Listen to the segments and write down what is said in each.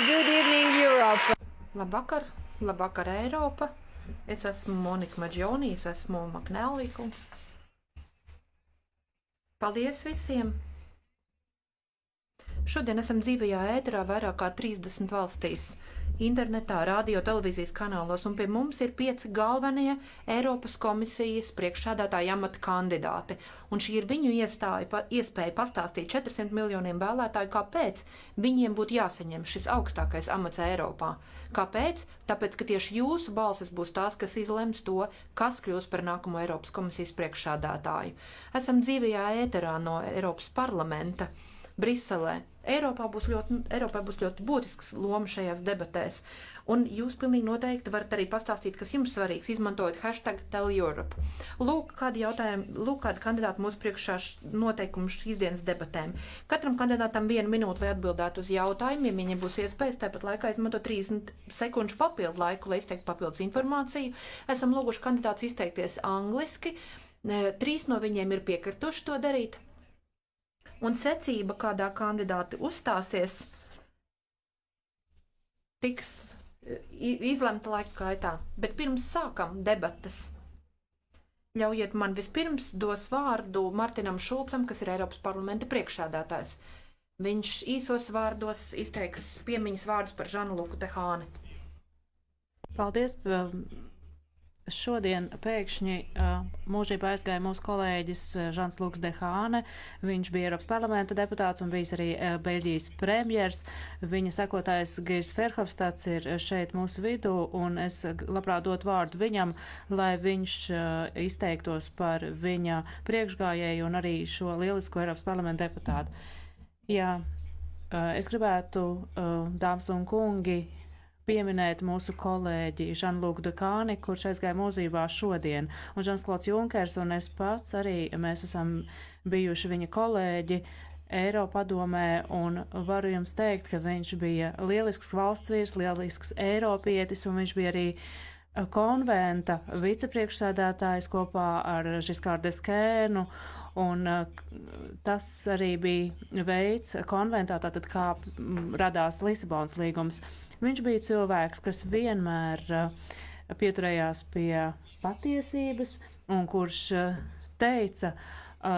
Good evening, Europe. Labvakar, labvakar Eiropa. Es esmu Monika Maģionī, es esmu Maknēlīkums. Paldies visiem! Šodien esam dzīvajā ēterā vairāk kā 30 valstīs, internetā, radio, televīzijas kanālos, un pie mums ir 5 galvenie Eiropas komisijas priekšsēdētāja amata kandidāti. Un šī ir viņu iespēja pastāstīt 400 miljoniem vēlētāju, kāpēc viņiem būtu jāsaņem šis augstākais amats Eiropā. Kāpēc? Tāpēc, ka tieši jūsu balsis būs tās, kas izlems to, kas kļūs par nākamo Eiropas komisijas priekšsēdētāju. Esam dzīvajā ēterā no Eiropas parlamenta Briselē. Eiropā būs ļoti būtisks loma šajās debatēs, un jūs pilnīgi noteikti varat arī pastāstīt, kas jums svarīgs, izmantojot #TellEurope. Lūk, kādi kandidāti mūsu priekšā noteikumi šīs dienas debatēm. Katram kandidātam 1 minūte, lai atbildētu uz jautājumiem, viņiem būs iespējas tāpat laikā izmantot 30 sekundžu papildu laiku, lai izteiktu papildus informāciju. Esam lūguši kandidātus izteikties angliski, 3 no viņiem ir piekrituši to darīt. Un secība, kādā kandidāti uzstāsies, tiks izlemta laika gaitā. Bet pirms sākam debatas, ļaujiet man vispirms dos vārdu Martinam Šulcam, kas ir Eiropas parlamenta priekšsēdētājs. Viņš īsos vārdos izteiks piemiņas vārdus par Žanu-Luku Dehāni. Paldies! Šodien pēkšņi mūžībā aizgāja mūsu kolēģis Žans-Luks Dehāne. Viņš bija Eiropas parlamenta deputāts un bijis arī Beļģijas premjers. Viņa sekotājs Gijs Verhofstadts ir šeit mūsu vidū, un es labprāt dotu vārdu viņam, lai viņš izteiktos par viņa priekšgājēju un arī šo lielisko Eiropas parlamenta deputātu. Jā, es gribētu, dāmas un kungi, pieminēt mūsu kolēģi Žanu-Luku Dehāni, kurš aizgāja mūžībā šodien. Un Žans-Klods Junkers un es pats arī, mēs esam bijuši viņa kolēģi Eiropadomē, un varu jums teikt, ka viņš bija lielisks valsts vīrs, lielisks eiropietis, un viņš bija arī konventa vicepriekšsēdētājs kopā ar Žiskārdu Deskēnu, un tas arī bija veids konventā, tātad kā radās Lisabonas līgums. Viņš bija cilvēks, kas vienmēr pieturējās pie patiesības un kurš teica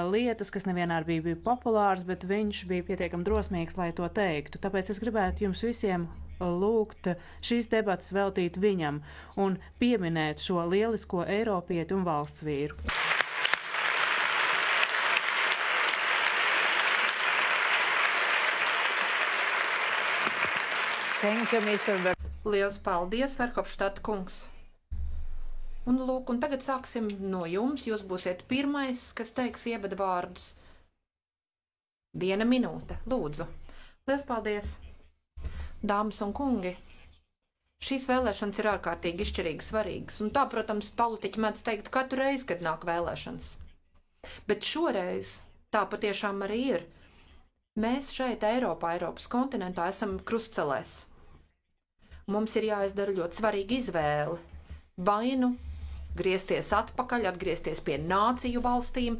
lietas, kas nevienmēr bija populāras, bet viņš bija pietiekami drosmīgs, lai to teiktu. Tāpēc es gribētu jums visiem lūgt šīs debatas veltīt viņam un pieminēt šo lielisko eiropieti un valsts vīru. Thank you, Mr. Liels paldies, Verhofstadt kungs! Un lūk, un tagad sāksim no jums. Jūs būsiet pirmais, kas teiks ievada vārdus. 1 minūte, lūdzu. Liels paldies! Dāmas un kungi! Šīs vēlēšanas ir ārkārtīgi izšķirīgi svarīgas, un tā, protams, politiķi mēdz teikt katru reizi, kad nāk vēlēšanas. Bet šoreiz tā patiešām arī ir. Mēs šeit Eiropā, Eiropas kontinentā esam krustcelēs. Mums ir jāizdara ļoti svarīga izvēle. Vai nu griezties atpakaļ, atgriezties pie nāciju valstīm,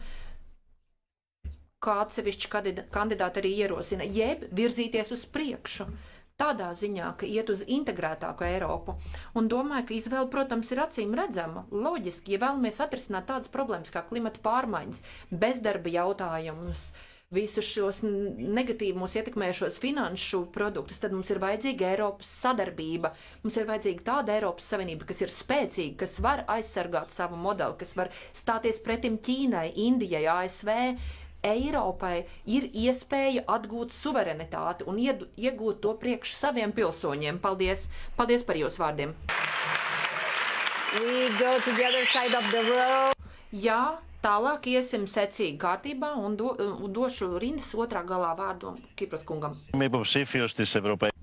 kā atsevišķi kandidāti arī ierosina, jeb virzīties uz priekšu. Tādā ziņā, ka iet uz integrētāku Eiropu. Un domāju, ka izvēle, protams, ir acīm redzama. Loģiski, ja vēlamies atrisināt tādas problēmas kā klimata pārmaiņas, bezdarba jautājumus, visus šos negatīvi mūs ietekmējušos finanšu produktus, tad mums ir vajadzīga Eiropas sadarbība. Mums ir vajadzīga tāda Eiropas Savienība, kas ir spēcīga, kas var aizsargāt savu modeli, kas var stāties pretim Ķīnai, Indijai, ASV. Eiropai ir iespēja atgūt suverenitāti un iegūt to priekš saviem pilsoņiem. Paldies! Paldies par jūsu vārdiem! We go to the other side of the road. Jā, tālāk iesim secīgi kārtībā un došu rindas otrā galā vārdu Kipras kungam.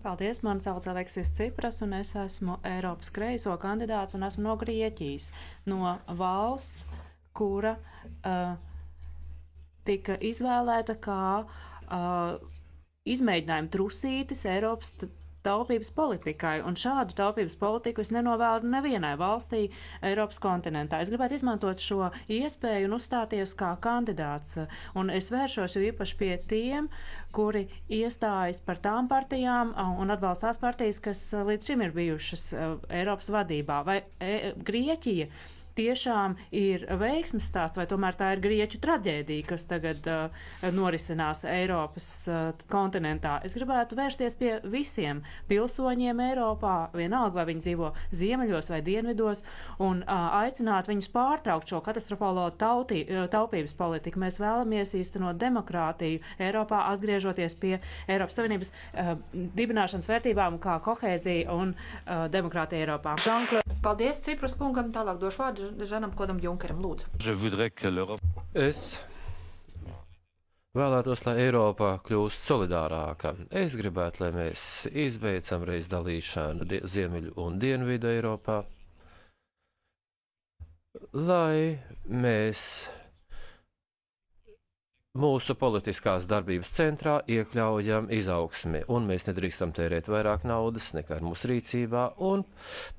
Paldies, mani sauc Aleksis Cipras un es esmu Eiropas kreiso kandidāts un esmu no Grieķijas, no valsts, kura tika izvēlēta kā izmēģinājuma trusītis Eiropas taupības politikai, un šādu taupības politiku es nenovēlu nevienai valstī Eiropas kontinentā. Es gribētu izmantot šo iespēju un uzstāties kā kandidāts, un es vēršos jo īpaši pie tiem, kuri iestājas par tām partijām un atbalsta tās partijas, kas līdz šim ir bijušas Eiropas vadībā. Vai Grieķija tiešām ir veiksmes stāsts, vai tomēr tā ir grieķu traģēdija, kas tagad norisinās Eiropas kontinentā. Es gribētu vērsties pie visiem pilsoņiem Eiropā, vienalga vai viņi dzīvo ziemeļos vai dienvidos, un aicināt viņus pārtraukt šo katastrofālo taupības politiku. Mēs vēlamies īstenot demokrātiju Eiropā, atgriežoties pie Eiropas Savienības dibināšanas vērtībām kā kohēzija un demokrātija Eiropā. Paldies Cipras kungam, tālāk došu vārdu Žanam Klodam Junkeram, lūdzu. Es vēlētos, lai Eiropa kļūst solidārāka. Es gribētu, lai mēs izbeidzam reiz dalīšanu Ziemeļu un Dienvidu Eiropā, lai mēs mūsu politiskās darbības centrā iekļaujam izaugsmi, un mēs nedrīkstam tērēt vairāk naudas nekā ir mūsu rīcībā, un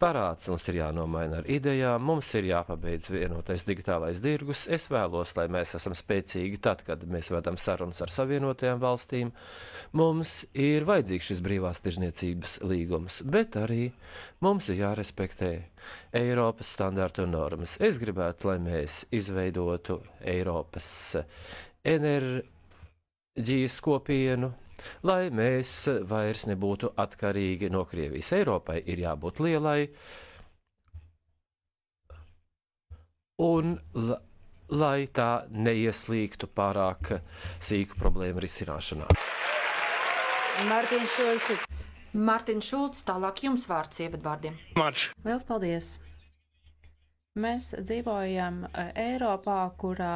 parāds mums ir jānomaina ar idejām, mums ir jāpabeidz vienotais digitālais tirgus. Es vēlos, lai mēs esam spēcīgi tad, kad mēs vedam sarunas ar savienotajām valstīm. Mums ir vajadzīgs šis brīvās tirzniecības līgums, bet arī mums ir jārespektē Eiropas standārtu un normas. Es gribētu, lai mēs izveidotu Eiropas enerģijas kopienu, lai mēs vairs nebūtu atkarīgi no Krievijas. Eiropai ir jābūt lielai un lai tā neieslīgtu pārāk sīku problēmu risināšanā. Mārtiņš Šulcs, tālāk jums vārds ievadvārdiem. Liels paldies! Mēs dzīvojam Eiropā, kurā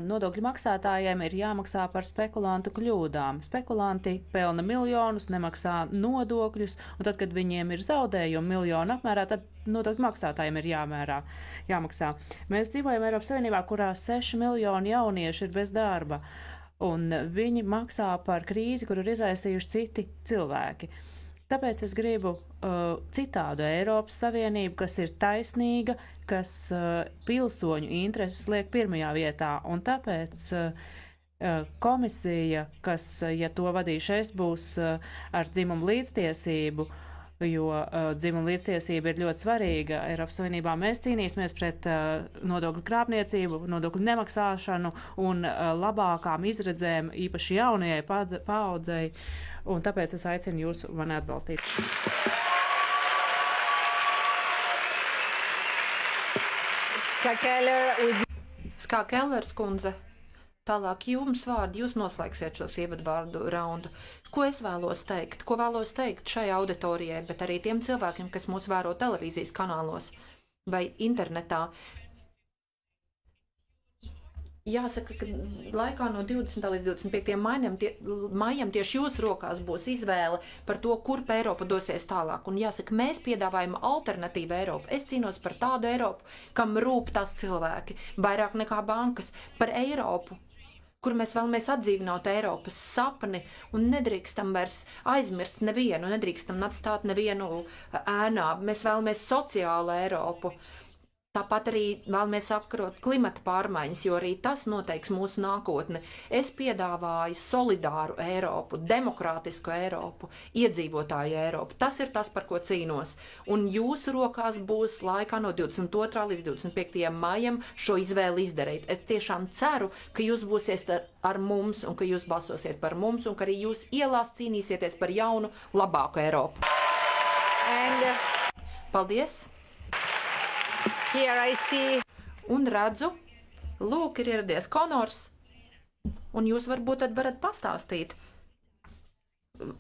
nodokļu maksātājiem ir jāmaksā par spekulantu kļūdām. Spekulanti pelna miljonus, nemaksā nodokļus, un tad, kad viņiem ir zaudējumi miljonu apmērā, tad nodokļu maksātājiem ir jāmaksā. Mēs dzīvojam Eiropas Savienībā, kurā 6 miljoni jaunieši ir bez darba, un viņi maksā par krīzi, kur ir izraisījuši citi cilvēki. Tāpēc es gribu citādu Eiropas Savienību, kas ir taisnīga, kas pilsoņu intereses liek pirmajā vietā. Un tāpēc komisija, kas, ja to vadīšu es, būs ar dzimumu līdztiesību, jo dzimuma līdztiesība ir ļoti svarīga Eiropas Savienībā. Mēs cīnīsimies pret nodokļu krāpniecību, nodokļu nemaksāšanu un labākām izredzēm, īpaši jaunajai paaudzei, un tāpēc es aicinu jūs mani atbalstīt. Skā Kellers kundze, tālāk jums vārdi, jūs noslēgsiet šos ievadvārdu raundu. Ko es vēlos teikt? Ko vēlos teikt šai auditorijai, bet arī tiem cilvēkiem, kas mūs vēro televīzijas kanālos vai internetā? Jāsaka, ka laikā no 20. līdz 25. maijam tieši jūsu rokās būs izvēle par to, kurp Eiropa dosies tālāk. Un jāsaka, mēs piedāvājam alternatīvu Eiropu. Es cīnos par tādu Eiropu, kam rūp tās cilvēki, vairāk nekā bankas, par Eiropu, kur mēs vēlamies atdzīvināt Eiropas sapni un nedrīkstam vairs aizmirst nevienu, nedrīkstam atstāt nevienu ēnā. Mēs vēlamies sociālu Eiropu. Tāpat arī vēlamies apkarot klimata pārmaiņas, jo arī tas noteiks mūsu nākotni. Es piedāvāju solidāru Eiropu, demokrātisku Eiropu, iedzīvotāju Eiropu. Tas ir tas, par ko cīnos. Un jūsu rokās būs laikā no 22. līdz 25. maijam šo izvēli izdarīt. Es tiešām ceru, ka jūs būsiet ar mums un ka jūs balsosiet par mums un ka arī jūs ielās cīnīsieties par jaunu, labāku Eiropu. Paldies! Here I see. Un redzu, lūk, ir ieradies Konors, un jūs varbūt tad varat pastāstīt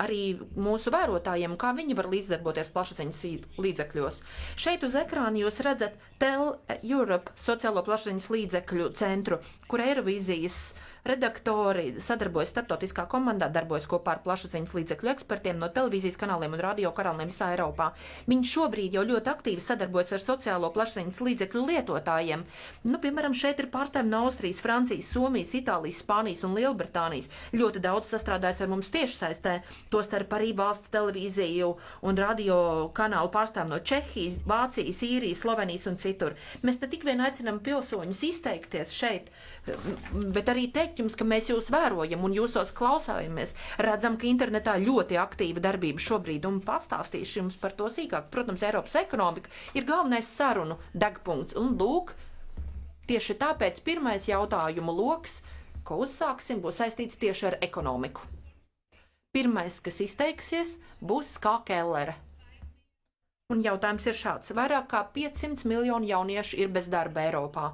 arī mūsu vērotājiem, kā viņi var līdzdarboties plašsaziņas līdzekļos. Šeit uz ekrāna jūs redzat Tell Europe sociālo plašsaziņas līdzekļu centru, kur Eirovīzijas redaktori sadarbojas starptautiskā komandā, darbojas kopā ar plašsaziņas līdzekļu ekspertiem no televīzijas kanāliem un radio kanāliem visā Eiropā. Viņi šobrīd jau ļoti aktīvi sadarbojas ar sociālo plašsaziņas līdzekļu lietotājiem. Nu, piemēram, šeit ir pārstāvji no Austrijas, Francijas, Somijas, Itālijas, Spānijas un Lielbritānijas. Ļoti daudz sastrādājas ar mums tiešsaistē, tostarp arī valsts televīziju un radio kanālu pārstāvji no Čehijas, Vācijas, Īrijas, Slovenijas un citur. Mēs ne tik vien aicinām pilsoņus izteikties šeit, bet arī teikt jums, ka mēs jūs vērojam un jūsos klausājamies. Redzam, ka internetā ļoti aktīva darbība šobrīd un pastāstīšu jums par to sīkāk. Protams, Eiropas ekonomika ir galvenais sarunu degpunkts. Un lūk, tieši tāpēc pirmais jautājumu loks, ko uzsāksim, būs saistīts tieši ar ekonomiku. Pirmais, kas izteiksies, būs Ska Kellere. Un jautājums ir šāds. Vairāk kā 500 miljonu jauniešu ir bez darba Eiropā.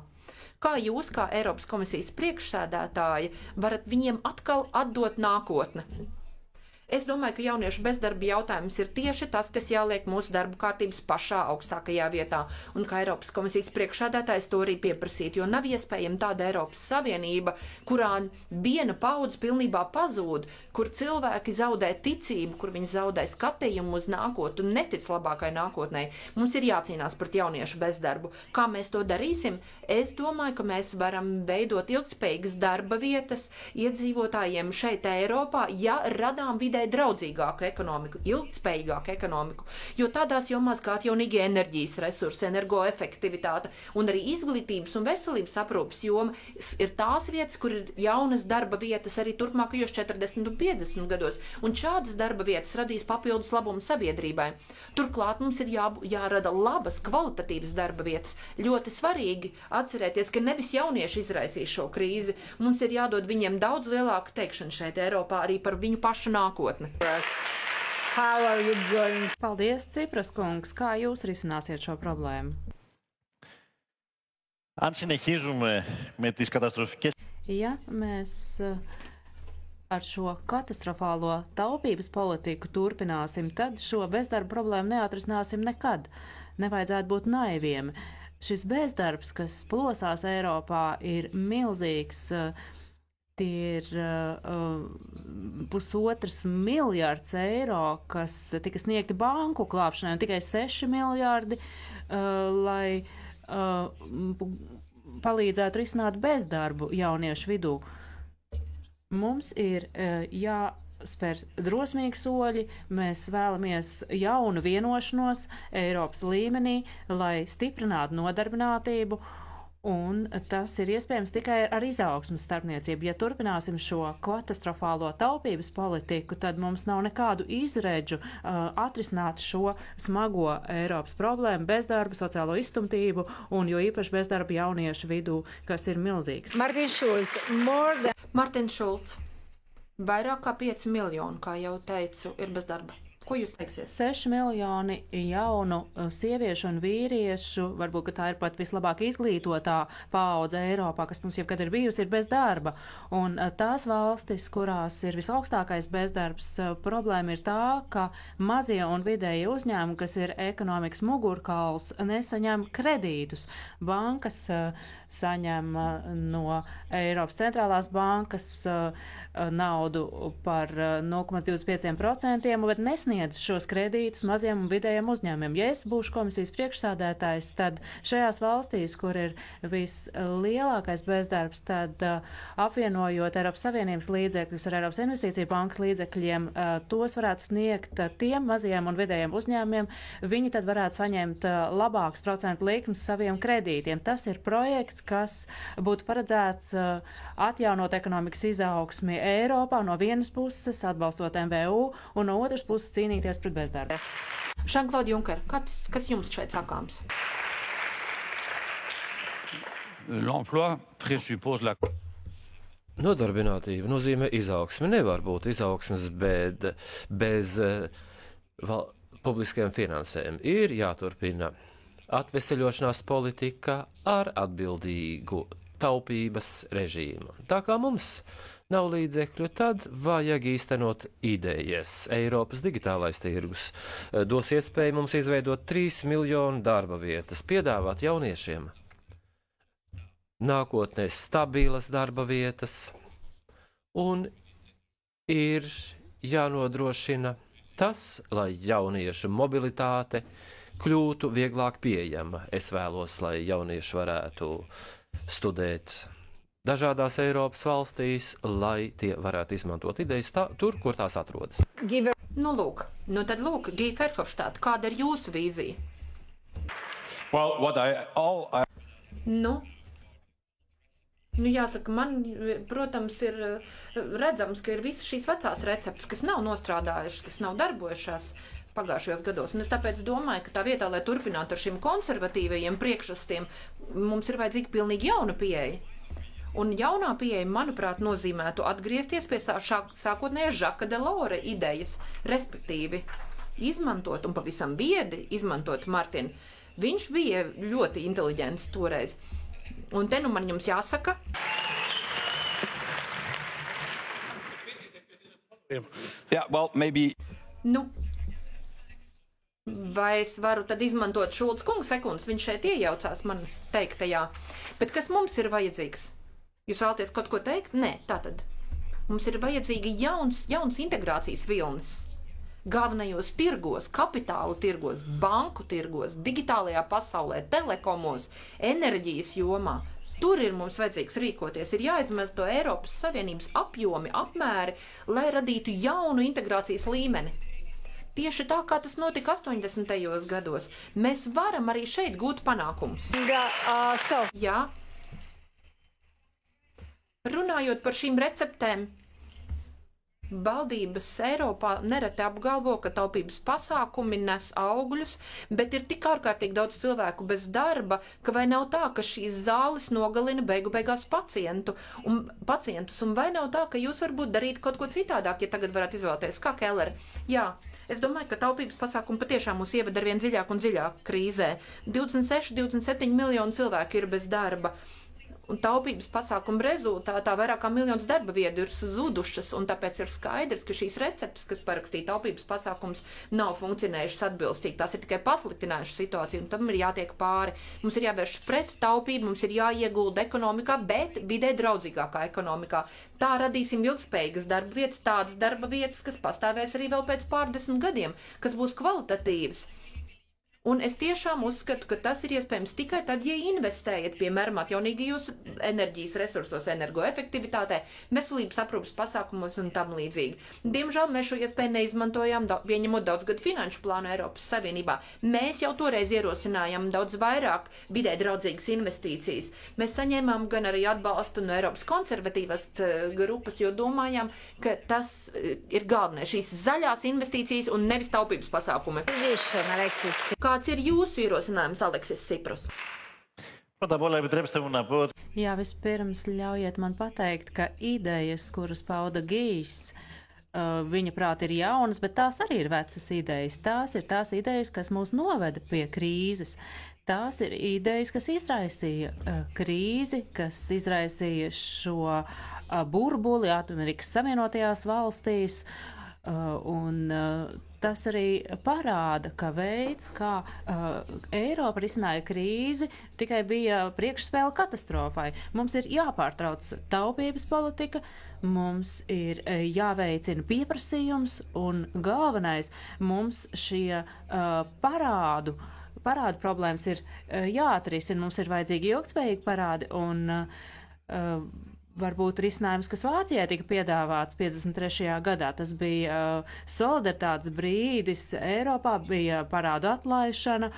Kā jūs, kā Eiropas komisijas priekšsēdētāji, varat viņiem atkal atdot nākotni? Es domāju, ka jauniešu bezdarba jautājums ir tieši tas, kas jāliek mūsu darbu kārtības pašā augstākajā vietā, un kā Eiropas komisijas priekšsēdētājs to arī pieprasīt, jo nav iespējama tāda Eiropas Savienība, kurā viena paudze pilnībā pazūd, kur cilvēki zaudē ticību, kur viņi zaudē skatījumu uz nākotni un netic labākai nākotnē. Mums ir jācīnās pret jauniešu bezdarbu. Kā mēs to darīsim? Es domāju, ka mēs varam veidot ilgspējīgas darba vietas iedzīvotājiem šeit Eiropā, ja radām vidē draudzīgāku ekonomiku, ilgtspējīgāku ekonomiku, jo tādās jomās kā atjaunīgi enerģijas resursi, energoefektivitāte un arī izglītības un veselības aprūpas joma ir tās vietas, kur ir jaunas darba vietas arī turpmākajos 40 un 50 gados, un šādas darba vietas radīs papildus labumu sabiedrībai. Turklāt mums ir jārada labas, kvalitatīvas darba vietas. Ļoti svarīgi atcerēties, ka nevis jaunieši izraisīs šo krīzi, mums ir jādod viņiem daudz lielāku teikšanu šeit Eiropā arī par viņu pašu nākotni. Paldies, Cipras kungs. Kā jūs risināsiet šo problēmu? Ja mēs ar šo katastrofālo taupības politiku turpināsim, tad šo bezdarba problēmu neatrisināsim nekad. Nevajadzētu būt naiviem. Šis bezdarbs, kas plosās Eiropā, ir milzīgs. Tie ir 1,5 miljārds eiro, kas tika sniegti banku glābšanai, un tikai 6 miljārdi, lai palīdzētu risināt bezdarbu jauniešu vidū. Mums ir jāspēr drosmīgi soļi, mēs vēlamies jaunu vienošanos Eiropas līmenī, lai stiprinātu nodarbinātību. Un tas ir iespējams tikai ar izaugsmas starpniecību. Ja turpināsim šo katastrofālo taupības politiku, tad mums nav nekādu izredzu atrisināt šo smago Eiropas problēmu, bezdarbu, sociālo izstumtību un jo īpaši bezdarbu jauniešu vidū, kas ir milzīgs. Martins Šulcs. Vairāk kā 5 miljoni, kā jau teicu, ir bez darba. Ko jūs teiksiet? 6 miljoni jaunu sieviešu un vīriešu, varbūt, ka tā ir pat vislabāk izglītotā paudze Eiropā, kas mums jebkad ir bijusi, ir bez darba. Un tās valstis, kurās ir visaugstākais bezdarbs, problēma ir tā, ka mazie un vidēji uzņēmumi, kas ir ekonomikas mugurkauls, nesaņem kredītus. Bankas saņem no Eiropas centrālās bankas naudu par 0,25%, bet nesniedz šos kredītus maziem un vidējiem uzņēmumiem. Ja es būšu komisijas priekšsādētājs, tad šajās valstīs, kur ir vislielākais bezdarbs, tad apvienojot Eiropas Savienības līdzekļus ar Eiropas Investīciju bankas līdzekļiem, tos varētu sniegt tiem mazajiem un vidējiem uzņēmumiem. Viņi tad varētu saņemt labāks procentu likmes saviem kredītiem. Tas ir projekts, kas būtu paredzēts atjaunot ekonomikas izaugsmi Eiropā no vienas puses, atbalstot MVU, un no otras puses cīnīties pret bezdarbu. Žan-Klod Junker, kas jums šeit sakāms? L'emploi présuppose la... Nodarbinātība nozīmē izaugsmi. Nevar būt izaugsmes bez publiskiem finansēm. Ir jāturpina atveseļošanās politika ar atbildīgu taupības režīmu. Tā kā mums nav līdzekļu, tad vajag īstenot idejas. Eiropas digitālais tirgus dos iespēju mums izveidot 3 miljonu darba vietas, piedāvāt jauniešiem nākotnē stabilas darba vietas, un ir jānodrošina tas, lai jauniešu mobilitāte kļūtu vieglāk pieejama. Es vēlos, lai jaunieši varētu studēt dažādās Eiropas valstīs, lai tie varētu izmantot idejas tur, kur tās atrodas. Tad lūk, Guy Verhofstadt, kāda ir jūsu vīzija? Well, Jāsaka, man, protams, ir redzams, ka ir visas šīs vecās receptes, kas nav nostrādājušas, kas nav darbojušās pagājušajos gados. Un es tāpēc domāju, ka tā vietā, lai turpinātu ar šiem konservatīvajiem priekšrastiem, mums ir vajadzīga pilnīgi jauna pieeja. Un jaunā pieeja, manuprāt, nozīmētu atgriezties pie sākotnējās Žaka Delora idejas, respektīvi izmantot un pavisam viedi izmantot Martinu. Viņš bija ļoti inteliģents toreiz. Un te nu man jums jāsaka. Yeah, well, maybe... Vai es varu tad izmantot Šulca kunga sekundes? Viņš šeit iejaucās manas teiktajā. Bet kas mums ir vajadzīgs? Jūs vēlaties kaut ko teikt? Nē, tātad. Mums ir vajadzīga jauns integrācijas vilnis. Galvenajos tirgos, kapitālu tirgos, banku tirgos, digitālajā pasaulē, telekomos, enerģijas jomā. Tur ir mums vajadzīgs rīkoties. Ir jāizmanto Eiropas Savienības apjomi, apmēri, lai radītu jaunu integrācijas līmeni. Tieši tā, kā tas notika 80. gados. Mēs varam arī šeit gūt panākumus. Jā. Runājot par šīm receptēm, valdības Eiropā nereti apgalvo, ka taupības pasākumi nes augļus, bet ir tik ārkārtīgi daudz cilvēku bez darba, ka vai nav tā, ka šīs zāles nogalina beigās pacientus, un vai nav tā, ka jūs varbūt darīt kaut ko citādāk, ja tagad varat izvēlēties, kā Keller. Jā, es domāju, ka taupības pasākumi patiešām mūs ieved ar vien dziļāk un dziļāk krīzē. 27 miljoni cilvēku ir bez darba. Un taupības pasākumu rezultātā vairāk kā 1 miljons darba vietu ir zudušas, un tāpēc ir skaidrs, ka šīs receptes, kas parakstīja taupības pasākums, nav funkcionējušas atbilstīgi. Tās ir tikai pasliktinājušas situāciju, un tam ir jātiek pāri. Mums ir jāvērš pret taupību, mums ir jāiegulda ekonomikā, bet vidē draudzīgākā ekonomikā. Tā radīsim ilgspējīgas darba vietas, tādas darba vietas, kas pastāvēs arī vēl pēc pārdesmit gadiem, kas būs kvalitatīvas. Un es tiešām uzskatu, ka tas ir iespējams tikai tad, ja investējat, piemēram, atjaunīgajos enerģijas resursos, energoefektivitātē, veselības aprūpas pasākumos un tam līdzīgi. Diemžēl mēs šo iespēju neizmantojām, pieņemot daudzgadu finanšu plānu Eiropas Savienībā. Mēs jau toreiz ierosinājām daudz vairāk vidē draudzīgas investīcijas. Mēs saņēmām gan arī atbalstu no Eiropas konservatīvas grupas, jo domājām, ka tas ir galvenais, šīs zaļās investīcijas un nevis taupības pasākumi. Kāds ir jūsu ierosinājums, Aleksis Siprus? Jā, vispirms ļaujiet man pateikt, ka idejas, kuras pauda Gijs, viņa prāt ir jaunas, bet tās arī ir vecas idejas. Tās ir tās idejas, kas mūs noveda pie krīzes. Tās ir idejas, kas izraisīja krīzi, kas izraisīja šo burbuli Amerikas Savienotajās valstīs. Tas arī parāda, ka veids, kā Eiropa risināja krīzi, tikai bija priekšspēle katastrofai. Mums ir jāpārtrauc taupības politika, mums ir jāveicina pieprasījums un galvenais mums šie parādu problēmas ir jāatrisina. Mums ir vajadzīgi ilgtspējīgi parādi un varbūt risinājums, kas Vācijai tika piedāvāts 53. gadā. Tas bija solidaritātes brīdis Eiropā, bija parādu atlaišana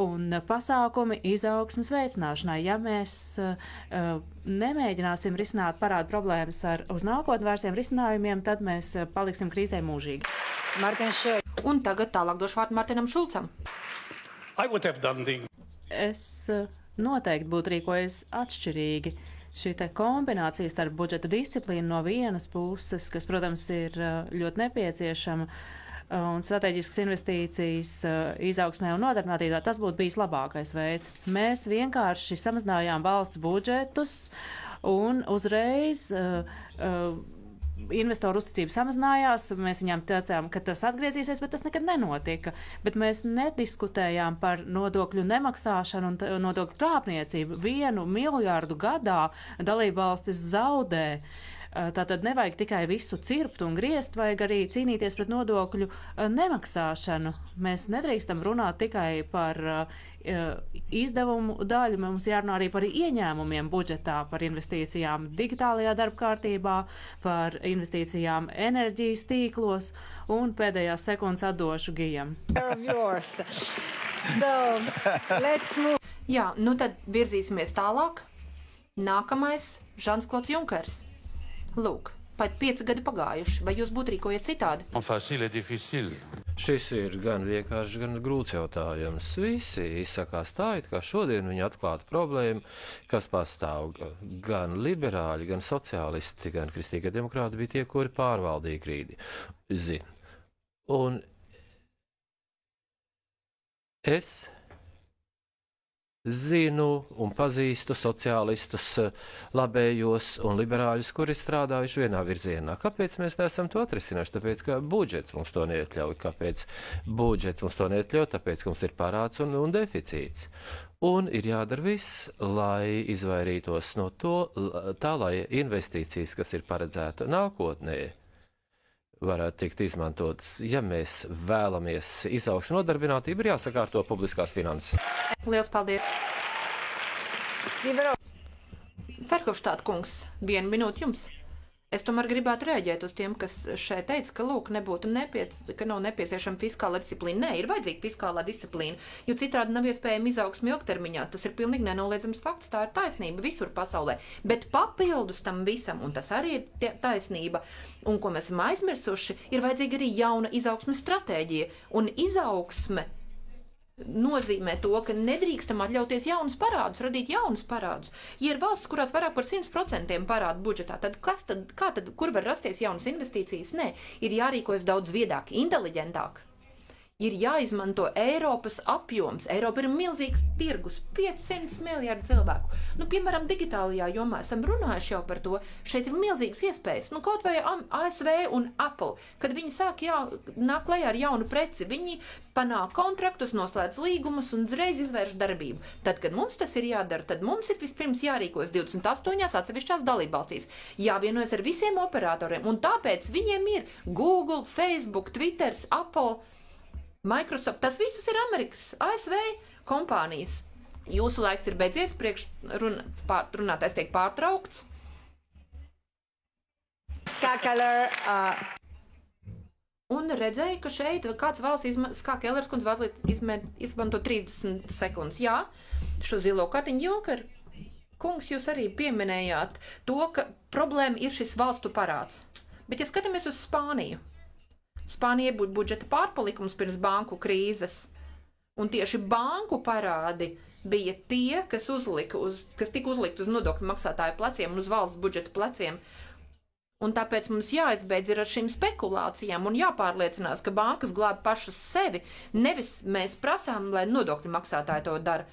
un pasākumi izaugsmas veicināšanai. Ja mēs nemēģināsim risināt parādu problēmas uz nākotni vērsiem risinājumiem, tad mēs paliksim krīzē mūžīgi. Un tagad tālāk došu vārdu Martinam Šulcam. Es noteikti būtu rīkojies atšķirīgi. Šī te kombinācija starp budžeta disciplīnu no vienas puses, kas, protams, ir ļoti nepieciešama, un strateģiskas investīcijas izaugsmē un nodarbinātībā, tas būtu bijis labākais veids. Mēs vienkārši samazinājām valsts budžetus un uzreiz investoru uzticība samazinājās, mēs viņām teicām, ka tas atgriezīsies, bet tas nekad nenotika. Bet mēs nediskutējām par nodokļu nemaksāšanu un nodokļu krāpniecību. 1 miljārdu gadā dalībvalstis zaudē. Tātad nevajag tikai visu cirpt un griezt, vajag arī cīnīties pret nodokļu nemaksāšanu. Mēs nedrīkstam runāt tikai par izdevumu daļu, mums jārunā arī par ieņēmumiem budžetā, par investīcijām digitālajā darba kārtībā, par investīcijām enerģijas tīklos un pēdējās sekundes atdošu Gijam. Jā, nu tad virzīsimies tālāk. Nākamais Žans-Klods Junkers. Lūk, pat 5 gadi pagājuši. Vai jūs būtu rīkojies citādi? Šis ir gan vienkārši, gan grūts jautājums. Visi izsakās tā, it kā šodien viņi atklātu problēmu, kas pastāv. Gan liberāļi, gan sociālisti, gan kristīgie demokrāti bija tie, kuri pārvaldīja krīzi. Un es zinu un pazīstu sociālistus, labējos un liberāļus, kuri strādājuši vienā virzienā. Kāpēc mēs neesam to atrisinājuši? Tāpēc, ka budžets mums to neatļauj. Kāpēc budžets mums to neatļauj? Tāpēc, ka mums ir parāds un deficīts. Un ir jādara viss, lai izvairītos no tā, lai investīcijas, kas ir paredzēta nākotnē, varētu tikt izmantotas. Ja mēs vēlamies izaugsmu nodarbinātību, ir jāsakārto publiskās finanses. Liels paldies! Ferhofštāt kungs, 1 minūte jums. Es tomēr gribētu rēģēt uz tiem, kas šeit teica, ka, lūk, ka nav nepieciešama fiskālā disciplīna. Nē, ir vajadzīga fiskālā disciplīna, jo citādi nav iespējama izaugsme ilgtermiņā. Tas ir pilnīgi nenoliedzams fakts, tā ir taisnība visur pasaulē. Bet papildus tam visam, un tas arī ir taisnība, un ko mēs esam aizmirsuši, ir vajadzīga arī jauna izaugsmes stratēģija. Un izaugsme nozīmē to, ka nedrīkstam atļauties jaunus parādus, radīt jaunus parādus. Ja ir valsts, kurās vairāk par 100% parādu budžetā, tad kur var rasties jaunas investīcijas? Nē, ir jārīkojas daudz viedāk, inteliģentāk. Ir jāizmanto Eiropas apjoms. Eiropa ir milzīgs tirgus, 500 miljardi cilvēku. Nu, piemēram, digitālajā jomā esam runājuši jau par to. Šeit ir milzīgas iespējas. Nu, kaut vai ASV un Apple, kad viņi sāk nāk klajā ar jaunu preci, viņi panāk kontraktus, noslēdz līgumus un uzreiz izvērš darbību. Tad, kad mums tas ir jādara, tad mums ir vispirms jārīkojas 28 atsevišķās dalībvalstīs. Jāvienojas ar visiem operatoriem, un tāpēc viņiem ir Google, Facebook, Twitter, Apple, Microsoft, tas visas ir Amerikas, ASV kompānijas. Jūsu laiks ir beidzies, runātais tiek pārtraukts. Un redzēju, ka šeit kāds vēlas kā Kellers kundze vēlas izmanto 30 sekundes. Jā, šo zilo kartiņu Junker. Kungs, jūs arī pieminējāt to, ka problēma ir šis valstu parāds. Bet ja skatāmies uz Spāniju, Spānijai būtu budžeta pārpalikums pirms banku krīzes, un tieši banku parādi bija tie, kas tika uzlikt uz nodokļu maksātāju pleciem un uz valsts budžeta pleciem. Un tāpēc mums jāizbeidz ar šīm spekulācijām un jāpārliecinās, ka bankas glāb pašas sevi, nevis mēs prasām, lai nodokļu maksātāji to dara,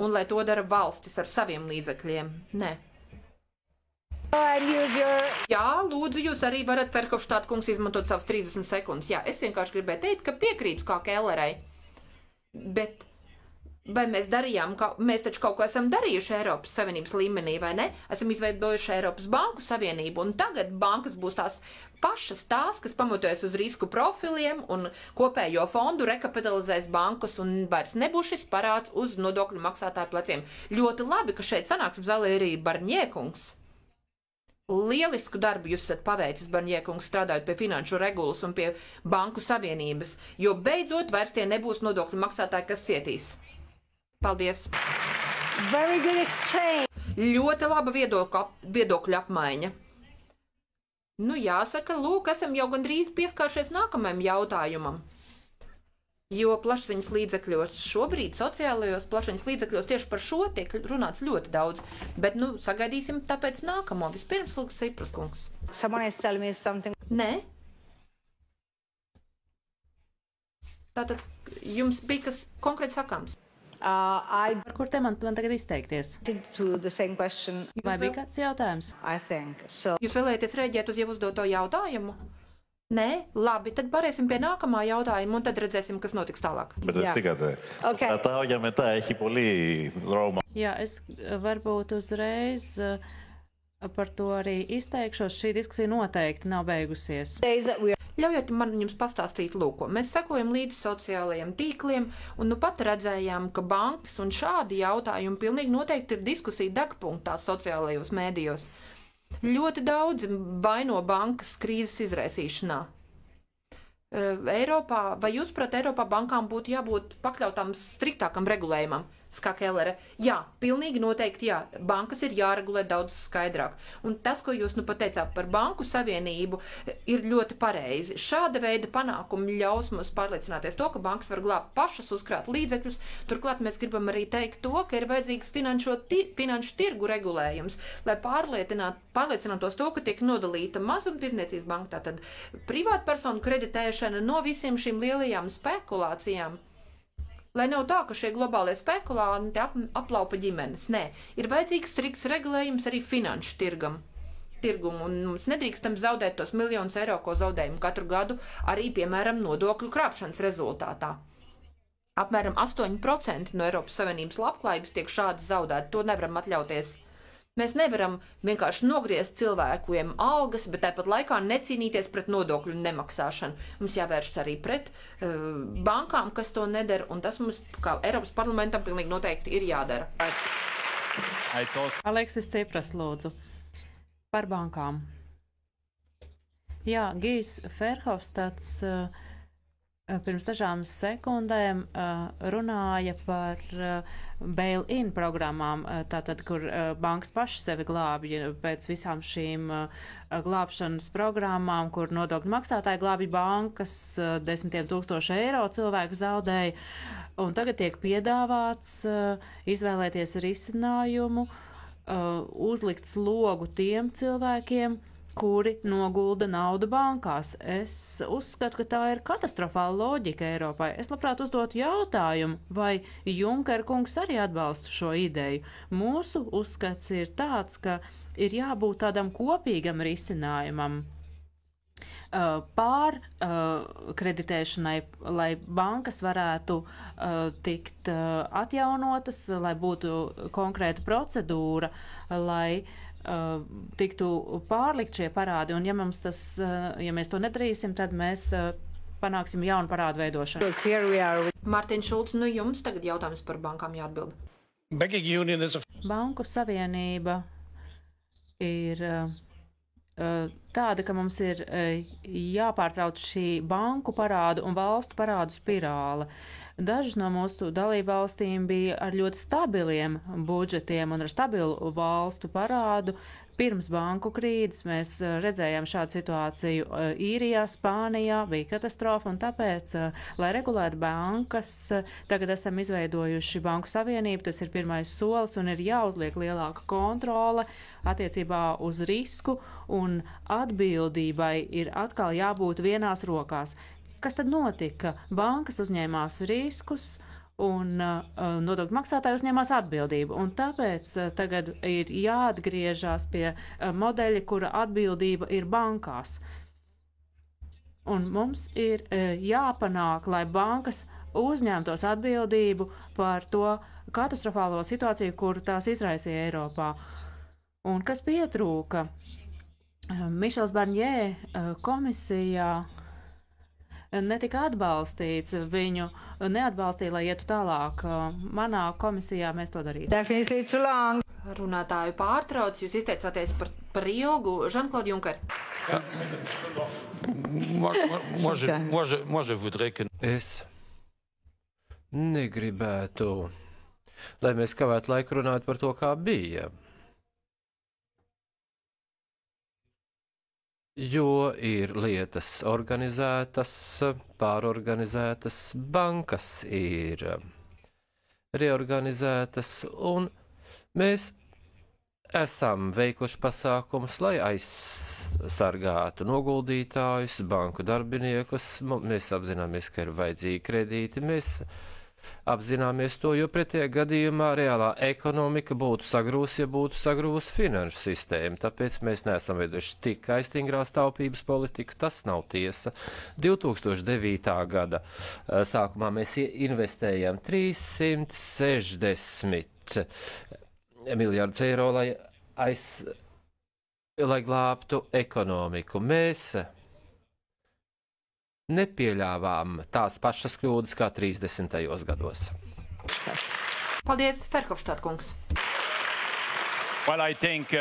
un lai to dara valstis ar saviem līdzekļiem. Nē. And use your... Jā, lūdzu, jūs arī varat, Ferhofštāt kungs, izmantot savas 30 sekundes. Jā, es vienkārši gribēju teikt, ka piekrītu kā Kellerai. Bet vai mēs darījām, mēs taču kaut ko esam darījuši Eiropas Savienības līmenī, vai ne? Esam izveidojuši Eiropas Banku Savienību, un tagad bankas būs tās pašas tās, kas pamatojas uz risku profiliem un kopējo fondu rekapitalizēs bankas, un vairs nebūs šis parāds uz nodokļu maksātāju pleciem. Ļoti labi, ka šeit sanāksmes zālē ir arī Barņē kungs. Lielisku darbu jūs esat paveicis, Barņē kungs, strādājot pie finanšu regulas un pie Banku Savienības, jo beidzot vairs tie nebūs nodokļu maksātāji, kas cietīs. Paldies! Very good exchange. Ļoti laba viedokļu apmaiņa. Nu, jāsaka, lūk, esam jau gandrīz pieskāršies nākamajam jautājumam. Jo plašsaziņas līdzekļos šobrīd, sociālajos plašsaziņas līdzekļos tieši par šo tiek runāts ļoti daudz. Bet, nu, sagaidīsim tāpēc nākamo. Vispirms, lūk, Sipras kungs. Someone is telling me something. Nē? Tātad jums bija kas konkrēti sakāms? I Par kur te man tagad izteikties? to the same question, Vai bija kāds jautājums? I think. So, Jūs vēlēties rēģēt uz jau uzdoto jautājumu? Nē? Labi, tad pārēsim pie nākamā jautājuma un tad redzēsim, kas notiks tālāk. Μπερδευτήκατε. Okay. Κρατάω για μετά, έχει πολύ δρόμο. Jā, es varbūt uzreiz par to arī izteikšos. Šī diskusija noteikti nav beigusies. days that we are Ļaujiet man jums pastāstīt, lūko. Mēs sekojam līdzi sociālajiem tīkliem un nu pat redzējām, ka bankas un šādi jautājumi pilnīgi noteikti ir diskusija degpunktā sociālajos mēdījos. Ļoti daudzi vaino bankas krīzes izraisīšanā. Eiropā, vai jūs, prāt, Eiropā bankām būtu jābūt pakļautām striktākam regulējumam? Skā Kellere, jā, pilnīgi noteikti jā, bankas ir jāregulē daudz skaidrāk. Un tas, ko jūs nu pateicāt par Banku Savienību, ir ļoti pareizi. Šāda veida panākumi ļaus mums pārliecināties to, ka bankas var glābt pašas, uzkrāt līdzekļus. Turklāt mēs gribam arī teikt to, ka ir vajadzīgs finanšu tirgu regulējums, lai pārliecinātos to, ka tiek nodalīta mazumtirdzniecības banka, tātad privātpersonu kreditēšana no visiem šīm lielajām spekulācijām. Lai nav tā, ka šie globālie spekulanti aplaupa ģimenes. Nē, ir vajadzīgs strikts regulējums arī finanšu tirgumu, un mums nedrīkstam zaudēt tos miljonus eiro, ko zaudējam katru gadu, arī, piemēram, nodokļu krāpšanas rezultātā. Apmēram 8% no Eiropas Savienības labklājības tiek šādi zaudēti, to nevaram atļauties. Mēs nevaram vienkārši nogriezt cilvēkiem algas, bet tāpat laikā necīnīties pret nodokļu nemaksāšanu. Mums jāvēršas arī pret bankām, kas to nedara, un tas mums, kā Eiropas parlamentam, pilnīgi noteikti ir jādara. Aleksis Cipras, lūdzu. Par bankām. Jā, Gijs Ferhofstads pirms dažām sekundēm runāja par bail-in programmām, tātad, kur bankas paši sevi glābja pēc visām šīm glābšanas programmām, kur nodokļu maksātāji glābja bankas, 10 000 eiro cilvēku zaudēja, un tagad tiek piedāvāts izvēlēties risinājumu, uzlikt slogu tiem cilvēkiem, kuri nogulda naudu bankās. Es uzskatu, ka tā ir katastrofāla loģika Eiropai. Es labprāt uzdotu jautājumu, vai Junker kungs arī atbalsta šo ideju. Mūsu uzskats ir tāds, ka ir jābūt tādam kopīgam risinājumam pārkreditēšanai, lai bankas varētu tikt atjaunotas, lai būtu konkrēta procedūra, lai tiktu pārlikt šie parādi, un ja mēs to nedarīsim, tad mēs panāksim jaunu parādu veidošanu. Mārtiņš Šulcs, nu jums tagad jautājums par bankām jāatbild. Banku savienība ir tāda, ka mums ir jāpārtrauc šī banku parādu un valstu parādu spirāle. Dažas no mūsu dalībvalstīm bija ar ļoti stabiliem budžetiem un ar stabilu valstu parādu. Pirms banku krīzes mēs redzējām šādu situāciju Īrijā, Spānijā, bija katastrofa, un tāpēc, lai regulētu bankas, tagad esam izveidojuši Banku Savienību, tas ir pirmais solis, un ir jāuzliek lielāka kontrole attiecībā uz risku, un atbildībai ir atkal jābūt vienās rokās. Kas tad notika? Bankas uzņēmās riskus un nodokļu maksātāji uzņēmās atbildību. Un tāpēc tagad ir jāatgriežās pie modeļa, kura atbildība ir bankās. Un mums ir jāpanāk, lai bankas uzņemtos atbildību par to katastrofālo situāciju, kur tās izraisīja Eiropā. Un kas pietrūka? Mišels Barņē komisijā netika atbalstīts, viņu neatbalstīja, lai ietu tālāk. Manā komisijā mēs to darītu. Definitely too long. Runātāju pārtrauc, jūs izteicāties par ilgu. Jean-Claude Juncker. Moi, je voudrais que... Es negribētu, lai mēs kavētu laiku runāt par to, kā bija. Jo ir lietas organizētas, pārorganizētas, bankas ir reorganizētas, un mēs esam veikuši pasākumus, lai aizsargātu noguldītājus, banku darbiniekus. Mēs apzināmies, ka ir vajadzīgi kredīti, mēs apzināmies to, jo pretējā gadījumā reālā ekonomika būtu sagrūs, ja būtu sagrūs finanšu sistēma. Tāpēc mēs neesam veidojuši tikai stingrās taupības politiku, tas nav tiesa. 2009. gada sākumā mēs investējām 360 miljārdus eiro, lai glābtu ekonomiku. Mēs nepieļāvām tās pašas kļūdas kā 30. gados. Paldies, Ferhofstadt kungs. Well, I think,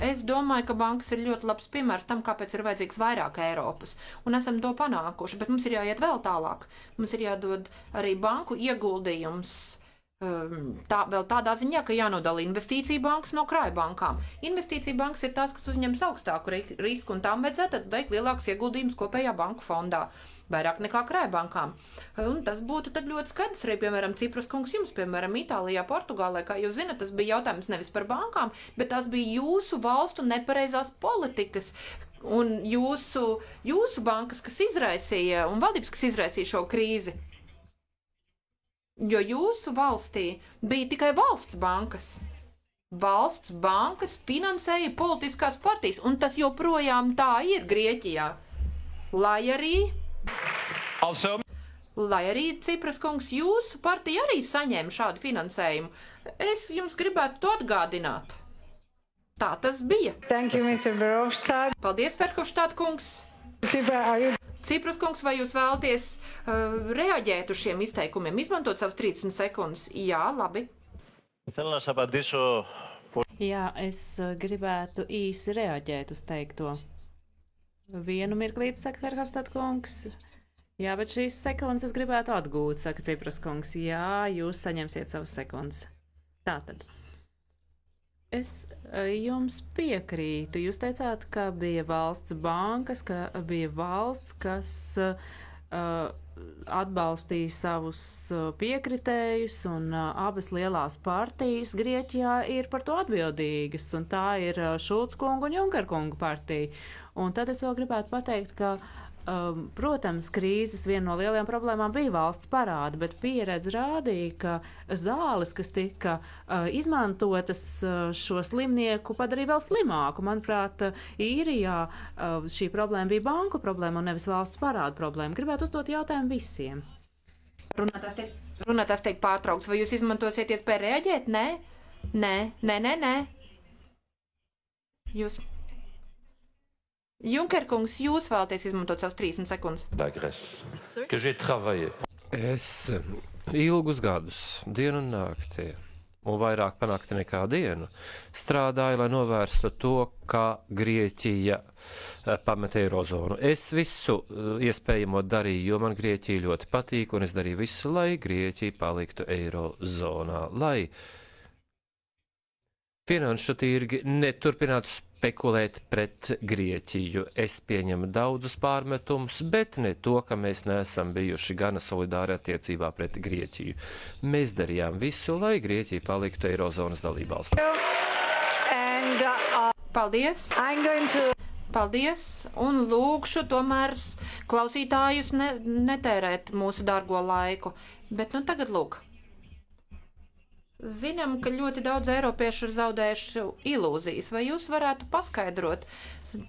Es domāju, ka bankas ir ļoti labs piemērs tam, kāpēc ir vajadzīgs vairāk Eiropas. Un esam to panākuši, bet mums ir jāiet vēl tālāk. Mums ir jādod arī banku ieguldījums. Vēl tādā ziņā, ka jānodala investīcija bankas no krājbankām. Investīcija bankas ir tās, kas uzņems augstāku risku, un tām vajadzētu veikt lielākus ieguldījumus kopējā banku fondā, vairāk nekā krājbankām. Un tas būtu tad ļoti skaidrs arī, piemēram, Cipras kungs jums, piemēram, Itālijā, Portugālē, kā jūs zinat, tas bija jautājums nevis par bankām, bet tās bija jūsu valstu nepareizās politikas. Un jūsu bankas, kas izraisīja, un valdības, kas izraisīja šo krīzi. Jo jūsu valstī bija tikai valsts bankas. Valsts bankas finansēja politiskās partijas, un tas joprojām tā ir Grieķijā. Lai arī Cipras kungs, jūsu partija arī saņēma šādu finansējumu. Es jums gribētu to atgādināt. Tā tas bija. Thank you, Mr. Verhofstadt. Paldies, Ferhofstadt kungs. Cipras kungs, vai jūs vēlaties reaģēt uz šiem izteikumiem, izmantot savus 30 sekundes? Jā, labi. Jā, es gribētu īsi reaģēt uz teikto. Vienu mirklīti, saka Ferhofstadt kungs. Jā, bet šīs sekundes es gribētu atgūt, saka Cipras kungs. Jā, jūs saņemsiet savas sekundes. Tātad. Es jums piekrītu. Jūs teicāt, ka bija valsts bankas, ka bija valsts, kas atbalstīja savus piekritējus, un abas lielās partijas Grieķijā ir par to atbildīgas, un tā ir Šulc kungu un Junker kungu partija. Un tad es vēl gribētu pateikt, ka protams, krīzes viena no lielajām problēmām bija valsts parāda, bet pieredze rādīja, ka zāles, kas tika izmantotas, šo slimnieku padarīja vēl slimāku. Manuprāt, Īrijā šī problēma bija banku problēma un nevis valsts parāda problēma. Gribētu uzdot jautājumu visiem. Runātājs tiek pārtraukts. Vai jūs izmantosiet iespēju reaģēt? Nē. Jūs... Junker kungs, jūs vēlaties izmantot savus 30 sekundes. Es ilgus gadus, dienu un nakti, un vairāk panākti nekā dienu, strādāju, lai novērstu to, kā Grieķija pamet eirozonu. Es visu iespējamo darīju, jo man Grieķija ļoti patīk, un es darīju visu, lai Grieķija paliktu eirozonā, lai finanšu tirgi neturpinātu spekulēt pret Grieķiju. Es pieņemu daudzus pārmetumus, bet ne to, ka mēs neesam bijuši gana solidāri attiecībā pret Grieķiju. Mēs darījām visu, lai Grieķija paliktu eirozonas dalībvalstī. Paldies! Paldies, un lūkšu tomēr klausītājus netērēt mūsu dārgo laiku. Bet nu tagad lūk. Zinām, ka ļoti daudz eiropiešu ir zaudējuši ilūzijas. Vai jūs varētu paskaidrot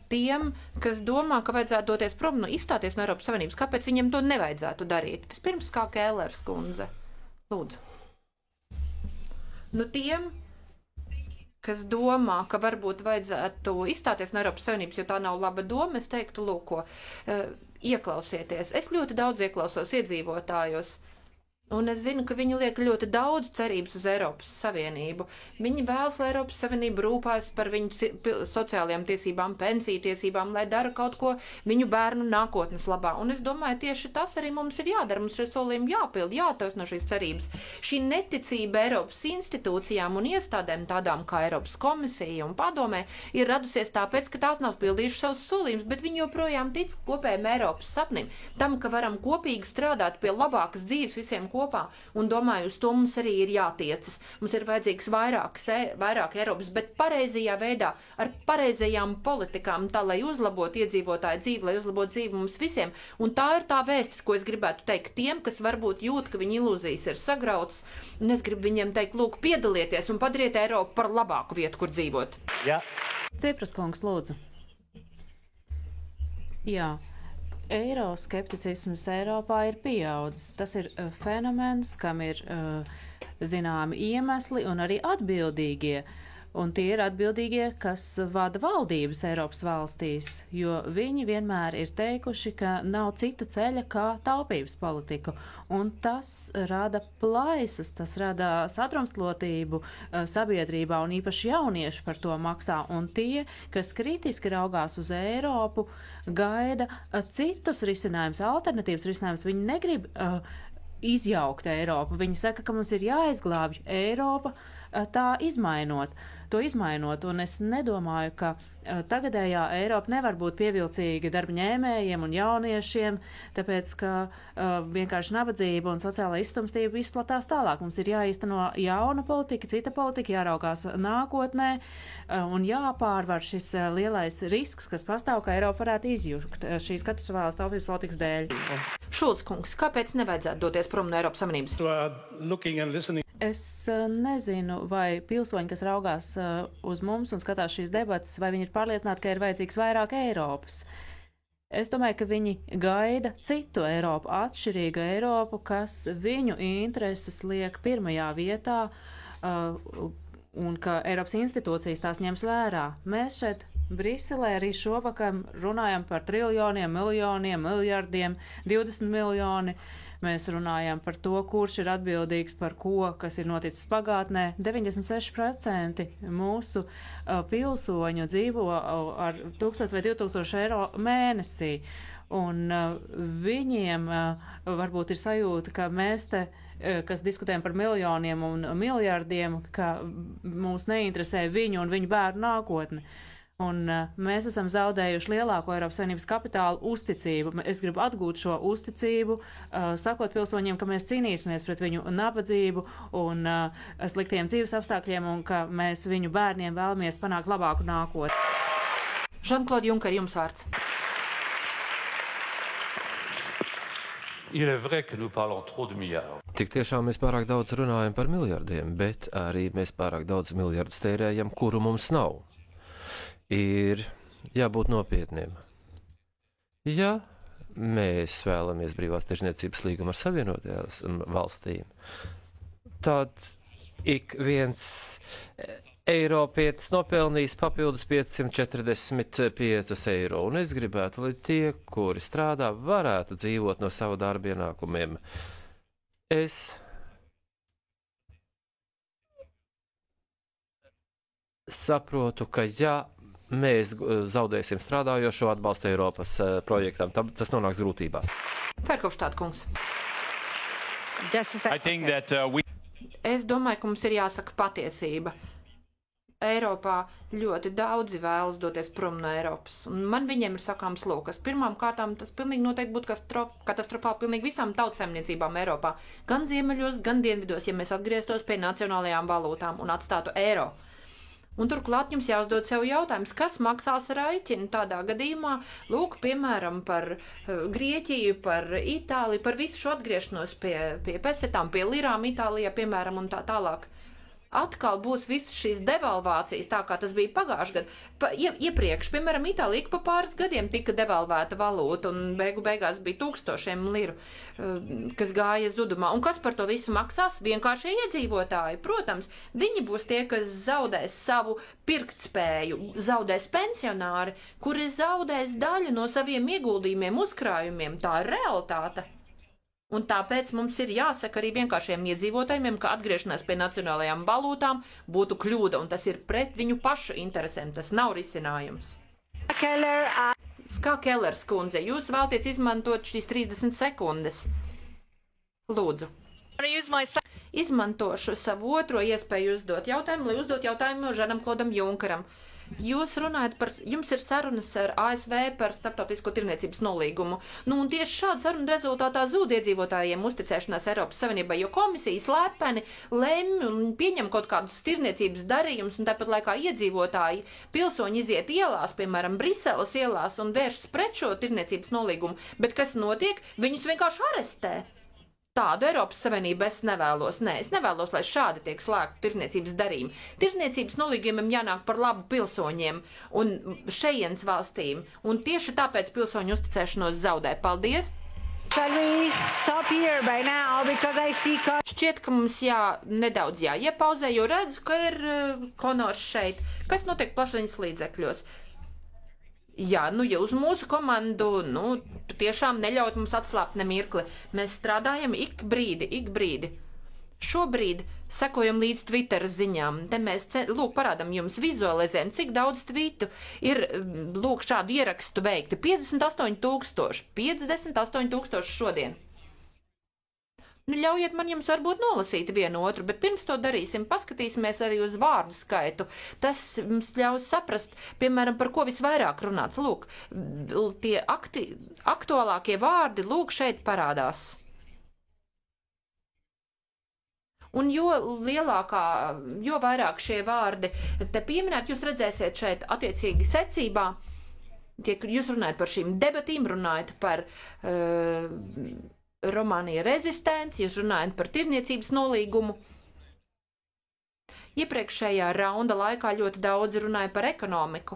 tiem, kas domā, ka vajadzētu doties prom, izstāties no Eiropas Savienības, kāpēc viņiem to nevajadzētu darīt? Vispirms kā Kēlers kundze. Lūdzu. Nu tiem, kas domā, ka varbūt vajadzētu izstāties no Eiropas Savienības, jo tā nav laba doma, es teiktu, lūko, ieklausieties. Es ļoti daudz ieklausos iedzīvotājos. Un es zinu, ka viņi liek ļoti daudz cerības uz Eiropas Savienību. Viņi vēlas, lai Eiropas Savienība rūpājas par viņu sociālajām tiesībām, pensiju tiesībām, lai dara kaut ko viņu bērnu nākotnes labā. Un es domāju, tieši tas arī mums ir jādara. Mums šie solījumi jāpild, jātaus no šīs cerības. Šī neticība Eiropas institūcijām un iestādēm, tādām kā Eiropas komisija un padomē, ir radusies tāpēc, ka tās nav pildījušas savus solījumus, bet viņi joprojām tic kopējiem Eiropas sapnim, tam, ka varam kopīgi strādāt pie labākas dzīves visiem kopā, un domāju, uz to mums arī ir jātiecas. Mums ir vajadzīgs vairāk Eiropas, bet pareizajā veidā, ar pareizajām politikām, tā, lai uzlabotu iedzīvotāju dzīvi, lai uzlabotu dzīvi mums visiem. Un tā ir tā vēstis, ko es gribētu teikt tiem, kas varbūt jūt, ka viņu ilūzijas ir sagrautas, un es gribu viņiem teikt, lūk, piedalieties un padariet Eiropu par labāku vietu, kur dzīvot. Jā. Cipras kungs, lūdzu. Jā. Eiroskepticisms Eiropā ir pieaudzis. Tas ir fenomens, kam ir zināmi iemesli un arī atbildīgie. Un tie ir atbildīgie, kas vada valdības Eiropas valstīs, jo viņi vienmēr ir teikuši, ka nav cita ceļa kā taupības politiku. Un tas rada plaisas, tas rada sadrumstlotību sabiedrībā, un īpaši jaunieši par to maksā. Un tie, kas kritiski raugās uz Eiropu, gaida citus risinājumus, alternatīvas risinājumus. Viņi negrib izjaukt Eiropu. Viņi saka, ka mums ir jāizglābj Eiropa, to izmainot, un es nedomāju, ka tagadējā Eiropa nevar būt pievilcīga darba ņēmējiem un jauniešiem, tāpēc, ka vienkārši nabadzība un sociālā izstumstība izplatās tālāk. Mums ir jāīsteno jauna politika, cita politika, jāraugās nākotnē un jāpārvar šis lielais risks, kas pastāv, ka Eiropa varētu izjukt šīs katastrofālās taupības politikas dēļ. Šulc kungs, kāpēc nevajadzētu doties prom no Eiropas Savienības? Es nezinu, vai pilsoņi, kas raugās uz mums un skatās šīs debatas, vai viņi ir pārliecināti, ka ir vajadzīgs vairāk Eiropas. Es domāju, ka viņi gaida citu Eiropu, atšķirīgu Eiropu, kas viņu intereses liek pirmajā vietā un ka Eiropas institūcijas tās ņems vērā. Mēs šeit Briselē arī šovakar runājam par triljoniem, miljoniem, miljardiem, 20 miljoni. Mēs runājam par to, kurš ir atbildīgs par ko, kas ir noticis pagātnē. 96% mūsu pilsoņu dzīvo ar 1000 vai 2000 eiro mēnesī. Un viņiem varbūt ir sajūta, ka mēs te, kas diskutējam par miljoniem un miljardiem, ka mūs neinteresē viņu un viņu bērnu nākotne. Un mēs esam zaudējuši lielāko Eiropas Savienības kapitālu uzticību. Es gribu atgūt šo uzticību, sakot pilsoņiem, ka mēs cīnīsimies pret viņu nabadzību un sliktiem dzīves apstākļiem un ka mēs viņu bērniem vēlamies panākt labāku nākotni. Žan-Klod Junker, jums vārds. Tik tiešām mēs pārāk daudz runājam par miljardiem, bet arī mēs pārāk daudz miljardus tērējam, kuru mums nav. Ir jābūt nopietniem. Ja mēs vēlamies brīvās tirzniecības līgumu ar Savienotajām valstīm, tad ik viens Eiropietis nopelnīs papildus 545 eiro, un es gribētu, lai tie, kuri strādā, varētu dzīvot no savu darba ienākumiem. Es saprotu, ka ja mēs zaudēsim strādājošo atbalstu Eiropas projektam, tad tas nonāks grūtībās. Ferhofstadt kungs. We... Es domāju, ka mums ir jāsaka patiesība. Eiropā ļoti daudzi vēlas doties prom no Eiropas, un man viņiem ir sakāms lūkas. Pirmām kārtām tas pilnīgi noteikti būtu katastrofāli pilnīgi visām tautsaimniecībām Eiropā, gan ziemeļos, gan dienvidos, ja mēs atgrieztos pie nacionālajām valūtām un atstātu eiro. Un turklāt jums jāuzdod sev jautājums, kas maksās raiķinu tādā gadījumā, lūk, piemēram, par Grieķiju, par Itāliju, par visu šo atgriešanos pie pesetām, pie lirām Itālijā, piemēram, un tā tālāk. Atkal būs visas šīs devalvācijas, tā kā tas bija pagājušajā gadā. Iepriekš, piemēram, Itālija ik pa pāris gadiem tika devalvēta valūta, un beigās bija tūkstošiem liru, kas gāja zudumā. Un kas par to visu maksās? Vienkāršie iedzīvotāji. Protams, viņi būs tie, kas zaudēs savu pirktspēju, zaudēs pensionāri, kuri zaudēs daļu no saviem ieguldījumiem, uzkrājumiem. Tā ir realitāte. Un tāpēc mums ir jāsaka arī vienkāršiem iedzīvotājiem, ka atgriešanās pie nacionālajām valūtām būtu kļūda, un tas ir pret viņu pašu interesēm. Tas nav risinājums. Kā Kellers kundze, jūs vēlties izmantot šīs 30 sekundes? Lūdzu. Izmantošu savu otro iespēju uzdot jautājumu, lai uzdot jautājumu Žanam Klodam Junkaram. Jūs runājat jums ir sarunas ar ASV par starptautisko tirniecības nolīgumu. Nu, un tieši šādu sarunu rezultātā zūd iedzīvotājiem uzticēšanās Eiropas Savienībai, jo komisija slēpeni lemj un pieņem kaut kādus tirniecības darījumus, un tāpat laikā iedzīvotāji, pilsoņi iziet ielās, piemēram, Briseles ielās, un vēršas pret šo tirniecības nolīgumu. Bet kas notiek? Viņus vienkārši arestē. Tādu Eiropas Savienību es nevēlos. Nē, es nevēlos, lai šādi tiek slēgti tirniecības darījumi. Tirniecības nolīgumiem jānāk par labu pilsoņiem un šejienes valstīm. Un tieši tāpēc pilsoņu uzticēšanos zaudē. Paldies! Šķiet, ka mums nedaudz jāiepauzē, jo redzu, ka ir Konors šeit. Kas notiek plašsaziņas līdzekļos? Jā, ja uz mūsu komandu, tiešām neļaut mums atslābt nemirkli. Mēs strādājam ik brīdi. Šobrīd sekojam līdz Twitter ziņām. Te mēs, parādam jums, vizualizējam, cik daudz tvītu ir, šādu ierakstu veikti. 58 tūkstoši šodien. Ļaujiet man jums varbūt nolasīt vienu otru, bet pirms to darīsim, paskatīsimies arī uz vārdu skaitu. Tas mums ļaus saprast, piemēram, par ko visvairāk runāts. Lūk, tie aktuālākie vārdi, šeit parādās. Un jo vairāk šie vārdi te pieminēt, jūs redzēsiet šeit attiecīgi secībā. Jūs runājat par šīm debatīm, runājat par Romānija rezistents, jūs runājat par tirniecības nolīgumu. Iepriekšējā raunda laikā ļoti daudz runāja par ekonomiku.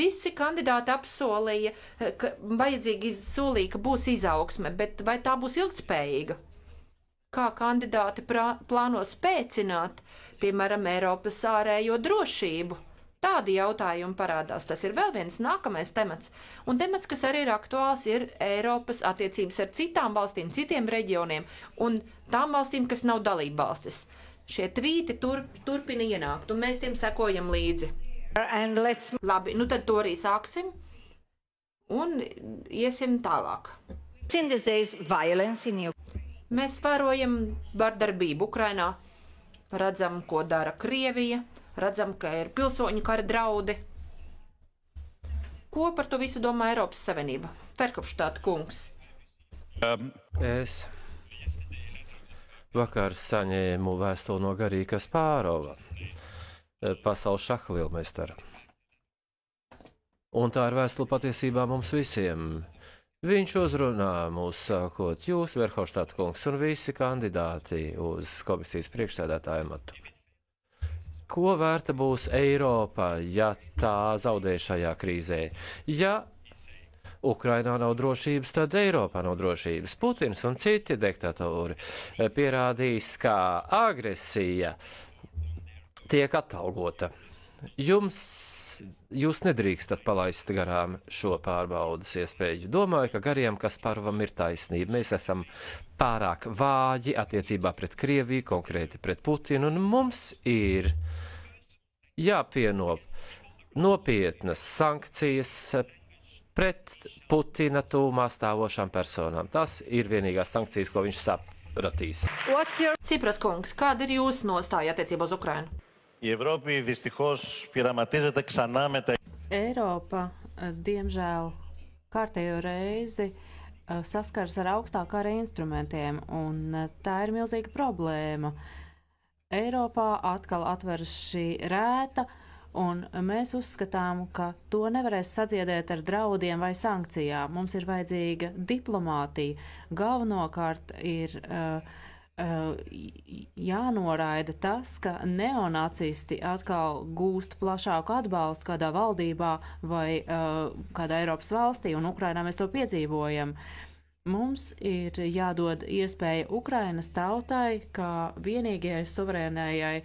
Visi kandidāti apsolīja, ka solīja, ka būs izaugsme, bet vai tā būs ilgtspējīga? Kā kandidāti plāno spēcināt, piemēram, Eiropas ārējo drošību? Tādi jautājumi parādās. Tas ir vēl viens nākamais temats. Un temats, kas arī ir aktuāls, ir Eiropas attiecības ar citām valstīm, citiem reģioniem un tām valstīm, kas nav dalība valstis. Šie tvīti turpina ienākt, un mēs tiem sekojam līdzi. Labi, tad to arī sāksim un iesim tālāk. Mēs vērojam vardarbību Ukrainā, redzam, ko dara Krievija. Redzam, ka ir pilsoņu kara draudi. Ko par to visu domā Eiropas Savienība? Ferhofštāta kungs. Es vakar saņēmu vēstuli no Garija Kaspārova, pasaules šaha lielmeistara. Un tā ir vēstule patiesībā mums visiem. Viņš uzrunā mūs sākot jūs, Ferhofštāta kungs, un visi kandidāti uz komisijas priekšsēdētāja amatu. Ko vērta būs Eiropa, ja tā zaudē šajā krīzē? Ja Ukrainā nav drošības, tad Eiropā nav drošības. Putins un citi diktatori pierādīs, ka agresija tiek atalgota. Jūs nedrīkstat palaist garām šo pārbaudas iespēju. Domāju, ka Garijam Kasparovam ir taisnība. Mēs esam pārāk vāji attiecībā pret Krieviju, konkrēti pret Putinu, un mums ir jāpieno nopietnas sankcijas pret Putina tūmā stāvošām personām. Tas ir vienīgās sankcijas, ko viņš sapratīs. Cipras kungs, kāda ir jūsu nostāja attiecībā uz Ukrainu? Eiropa, diemžēl, kārtējo reizi saskars ar augstākā kara instrumentiem, un tā ir milzīga problēma. Eiropā atkal atveras šī rēta, un mēs uzskatām, ka to nevarēs sadziedēt ar draudiem vai sankcijām. Mums ir vajadzīga diplomātija. Galvenokārt ir jānoraida tas, ka neonacisti atkal gūst plašāku atbalstu kādā valdībā vai kādā Eiropas valstī, un Ukrainā mēs to piedzīvojam. Mums ir jādod iespēja Ukrainas tautai, kā vienīgajai suverēnējai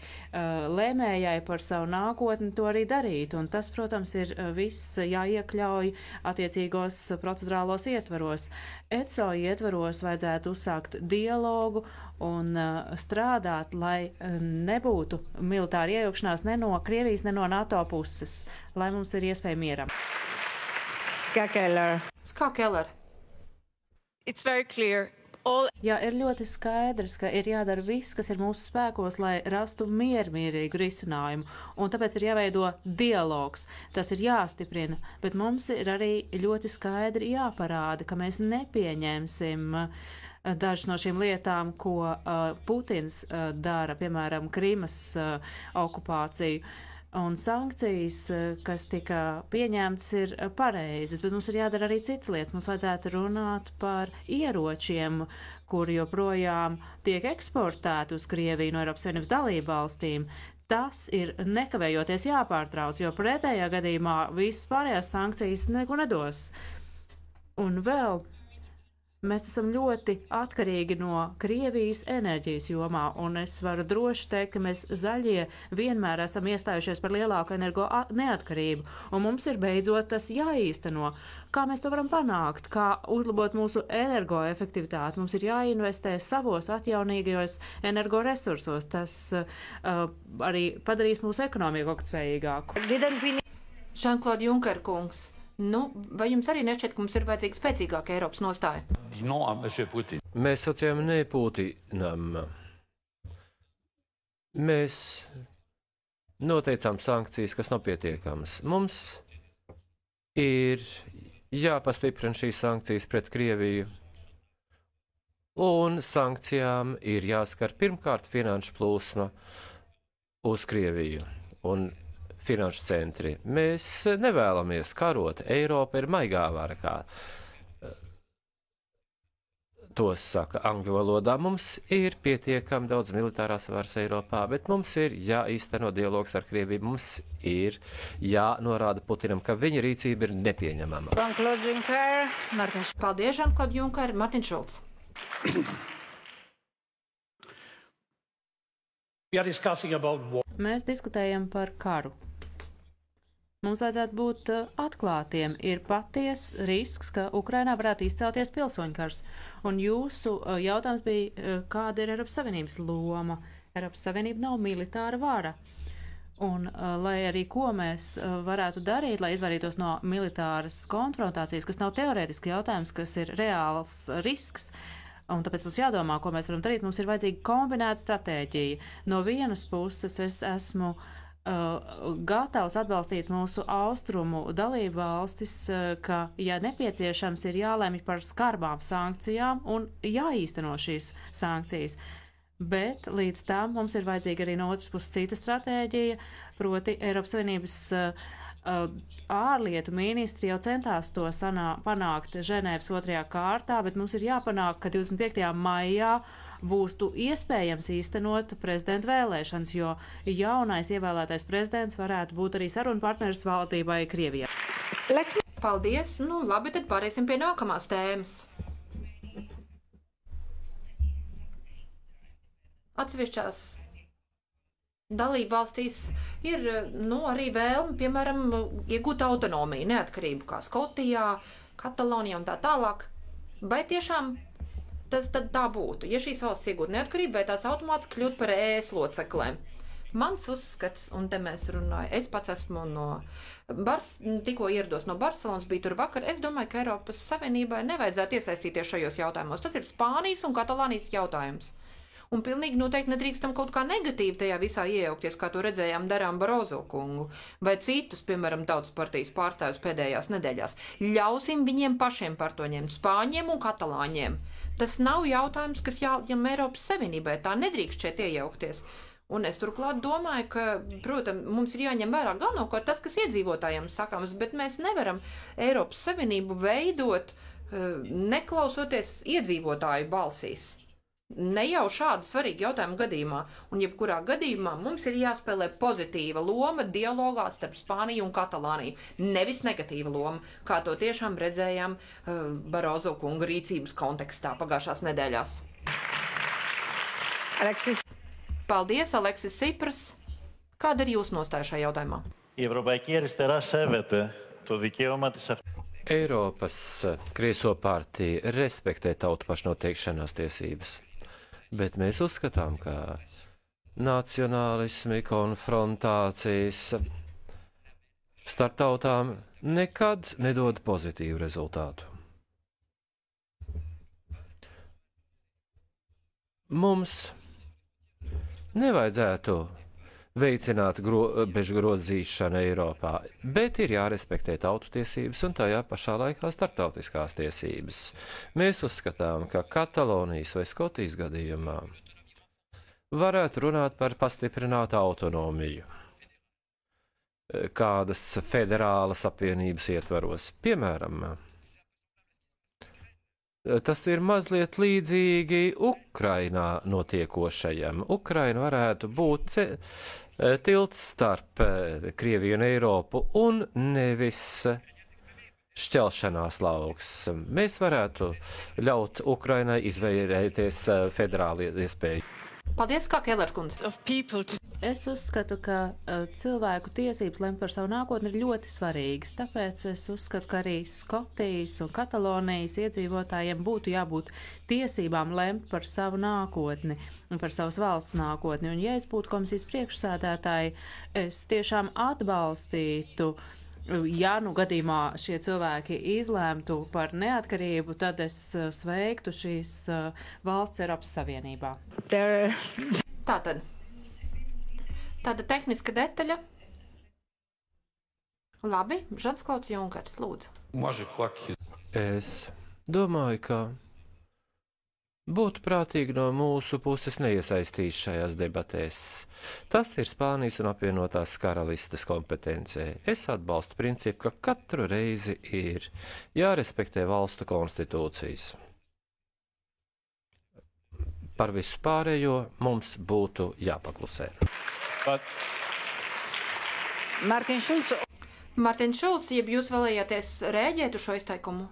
lēmējai par savu nākotni to arī darīt. Un tas, protams, ir viss jāiekļauj attiecīgos procedurālos ietvaros. ECO ietvaros vajadzētu uzsākt dialogu un strādāt, lai nebūtu militāra iejaukšanās ne no Krievijas, ne no NATO puses, lai mums ir iespēja mieram. Ska Keller. It's very clear. Jā, ir ļoti skaidrs, ka ir jādara viss, kas ir mūsu spēkos, lai rastu miermierīgu risinājumu, un tāpēc ir jāveido dialogs. Tas ir jāstiprina, bet mums ir arī ļoti skaidri jāparāda, ka mēs nepieņemsim dažas no šīm lietām, ko Putins dara, piemēram, Krimas okupāciju. Un sankcijas, kas tika pieņemtas, ir pareizas, bet mums ir jādara arī citas lietas. Mums vajadzētu runāt par ieročiem, kuri joprojām tiek eksportēti uz Krieviju no Eiropas Savienības dalību valstīm. Tas ir nekavējoties jāpārtrauc, jo pretējā gadījumā visas pārējās sankcijas neko nedos. Un vēl mēs esam ļoti atkarīgi no Krievijas enerģijas jomā, un es varu droši teikt, ka mēs zaļie vienmēr esam iestājušies par lielāku energo neatkarību, un mums ir beidzot tas jāīsteno. Kā mēs to varam panākt? Kā uzlabot mūsu energoefektivitāti? Mums ir jāinvestē savos atjaunīgajos energoresursos. Tas arī padarīs mūsu ekonomiku ilgtspējīgāku. Jean-Claude Juncker kungs. Nu, vai jums arī nešķiet, ka mums ir vajadzīga spēcīgāka Eiropas nostāja? Mēs sacījām ne Putinam. Mēs noteicām sankcijas, kas nav pietiekamas. Mums ir jāpastiprina šīs sankcijas pret Krieviju, un sankcijām ir jāskar pirmkārt finanšu plūsma uz Krieviju un finanšu centri. Mēs nevēlamies karot. Eiropa ir maigā vara, kā tos saka angļu valodā. Mums ir pietiekami daudz militārās varas Eiropā, bet mums ir jāīsteno dialogs ar Krieviju. Mums ir jānorāda Putinam, ka viņa rīcība ir nepieņemama. Paldies, Jean-Claude Juncker, Martin Šulcs. Mēs diskutējam par karu. Mums vajadzētu būt atklātiem. Ir paties risks, ka Ukrainā varētu izcelties pilsoņkars. Un jūsu jautājums bija, kāda ir Eiropas Savienības loma? Eiropas Savienība nav militāra vara. Un lai arī ko mēs varētu darīt, lai izvairītos no militāras konfrontācijas, kas nav teorētiski jautājums, kas ir reāls risks, un tāpēc mums jādomā, ko mēs varam darīt, mums ir vajadzīga kombinēta stratēģija. No vienas puses es esmu gatavs atbalstīt mūsu austrumu dalību valstis, ka, ja nepieciešams, ir jālēmj par skarbām sankcijām un jāīsteno šīs sankcijas. Bet līdz tam mums ir vajadzīga arī no otras puses cita stratēģija, proti Eiropas Savienības ārlietu ministri jau centās to panākt Ženēvas 2. kārtā, bet mums ir jāpanāk, ka 25. maijā būtu iespējams īstenot prezidenta vēlēšanas, jo jaunais ievēlētais prezidents varētu būt arī sarunu partneris valdībai Krievijā. Paldies! Nu, labi, tad pārēsim pie nākamās tēmas. Atsevišķās dalību valstīs ir, arī vēlme, piemēram, iegūt autonomiju, neatkarību, kā Skotijā, Katalonijā un tā tālāk. Vai tiešām tas tad tā būtu? Ja šīs valsts iegūtu neatkarību, vai tās automātiski kļūt par ES loceklēm? Mans uzskats, un te mēs runājam, es pats esmu tikko ierados no Barcelonas, biju tur vakar, es domāju, ka Eiropas Savienībai nevajadzētu iesaistīties šajos jautājumos. Tas ir Spānijas un Katalānijas jautājums. Un pilnīgi noteikti nedrīkstam kaut kā negatīvi tajā visā iejaukties, kā to redzējām darām Barozo kungu vai citus, piemēram, Tautas partijas pārstāvjus pēdējās nedēļās. Ļausim viņiem pašiem par to ņemt, spāņiem un katalāņiem. Tas nav jautājums, kas jāņem Eiropas Savienībai, tā nedrīkst šeit iejaukties. Un es turklāt domāju, ka, protams, mums ir jāņem vērā galvenokārt tas, kas iedzīvotājiem sakāms, bet mēs nevaram Eiropas Savienību veidot, neklausoties iedzīvotāju balsīs. Ne jau šāda svarīga jautājuma gadījumā, un jebkurā gadījumā mums ir jāspēlē pozitīva loma dialogā starp Spāniju un Katalāniju, nevis negatīva loma, kā to tiešām redzējām Barozo kunga rīcības kontekstā pagājušās nedēļās. Alexis. Paldies, Aleksis Sipras. Kāda ir jūsu nostāja šajā jautājumā? Η Ευρωπαϊκή Αριστερά σέβεται το δικαίωμα της Eiropas Kreiso partija respektē tautu pašnoteikšanās tiesības, bet mēs uzskatām, ka nacionālismi, konfrontācijas starp tautām nekad nedod pozitīvu rezultātu. Mums nevajadzētu veicināt robežu grozīšanu Eiropā, bet ir jārespektē tautu tiesības un tajā pašā laikā starptautiskās tiesības. Mēs uzskatām, ka Katalonijas vai Skotijas gadījumā varētu runāt par pastiprinātu autonomiju kādas federālas apvienības ietvaros. Piemēram, tas ir mazliet līdzīgi Ukrainā notiekošajam. Ukraina varētu būt tilts starp Krieviju un Eiropu un nevis šķelšanās lauks. Mēs varētu ļaut Ukrainai izvēlēties federāli iespēju. Paldies, kā Kellers kundze. Es uzskatu, ka cilvēku tiesības lemt par savu nākotni ir ļoti svarīgas, tāpēc es uzskatu, ka arī Skotijas un Katalonijas iedzīvotājiem būtu jābūt tiesībām lemt par savu nākotni un par savas valsts nākotni. Un ja es būtu komisijas priekšsēdētāji, es tiešām atbalstītu, ja nu gadījumā šie cilvēki izlēmtu par neatkarību, tad es sveiktu šīs valsts Eiropas Savienībā. Tāda tehniska detaļa. Labi, Žans Klauds Junkers, lūdzu. Es domāju, ka būtu prātīgi no mūsu puses neiesaistīt šajās debatēs. Tas ir Spānijas un apvienotās karalistes kompetencē. Es atbalstu principu, ka katru reizi ir jārespektē valstu konstitūcijas. Par visu pārējo mums būtu jāpaklusē. Mārtiņš Šulcs, ja jūs vēlējāties rēģēt uz šo izteikumu?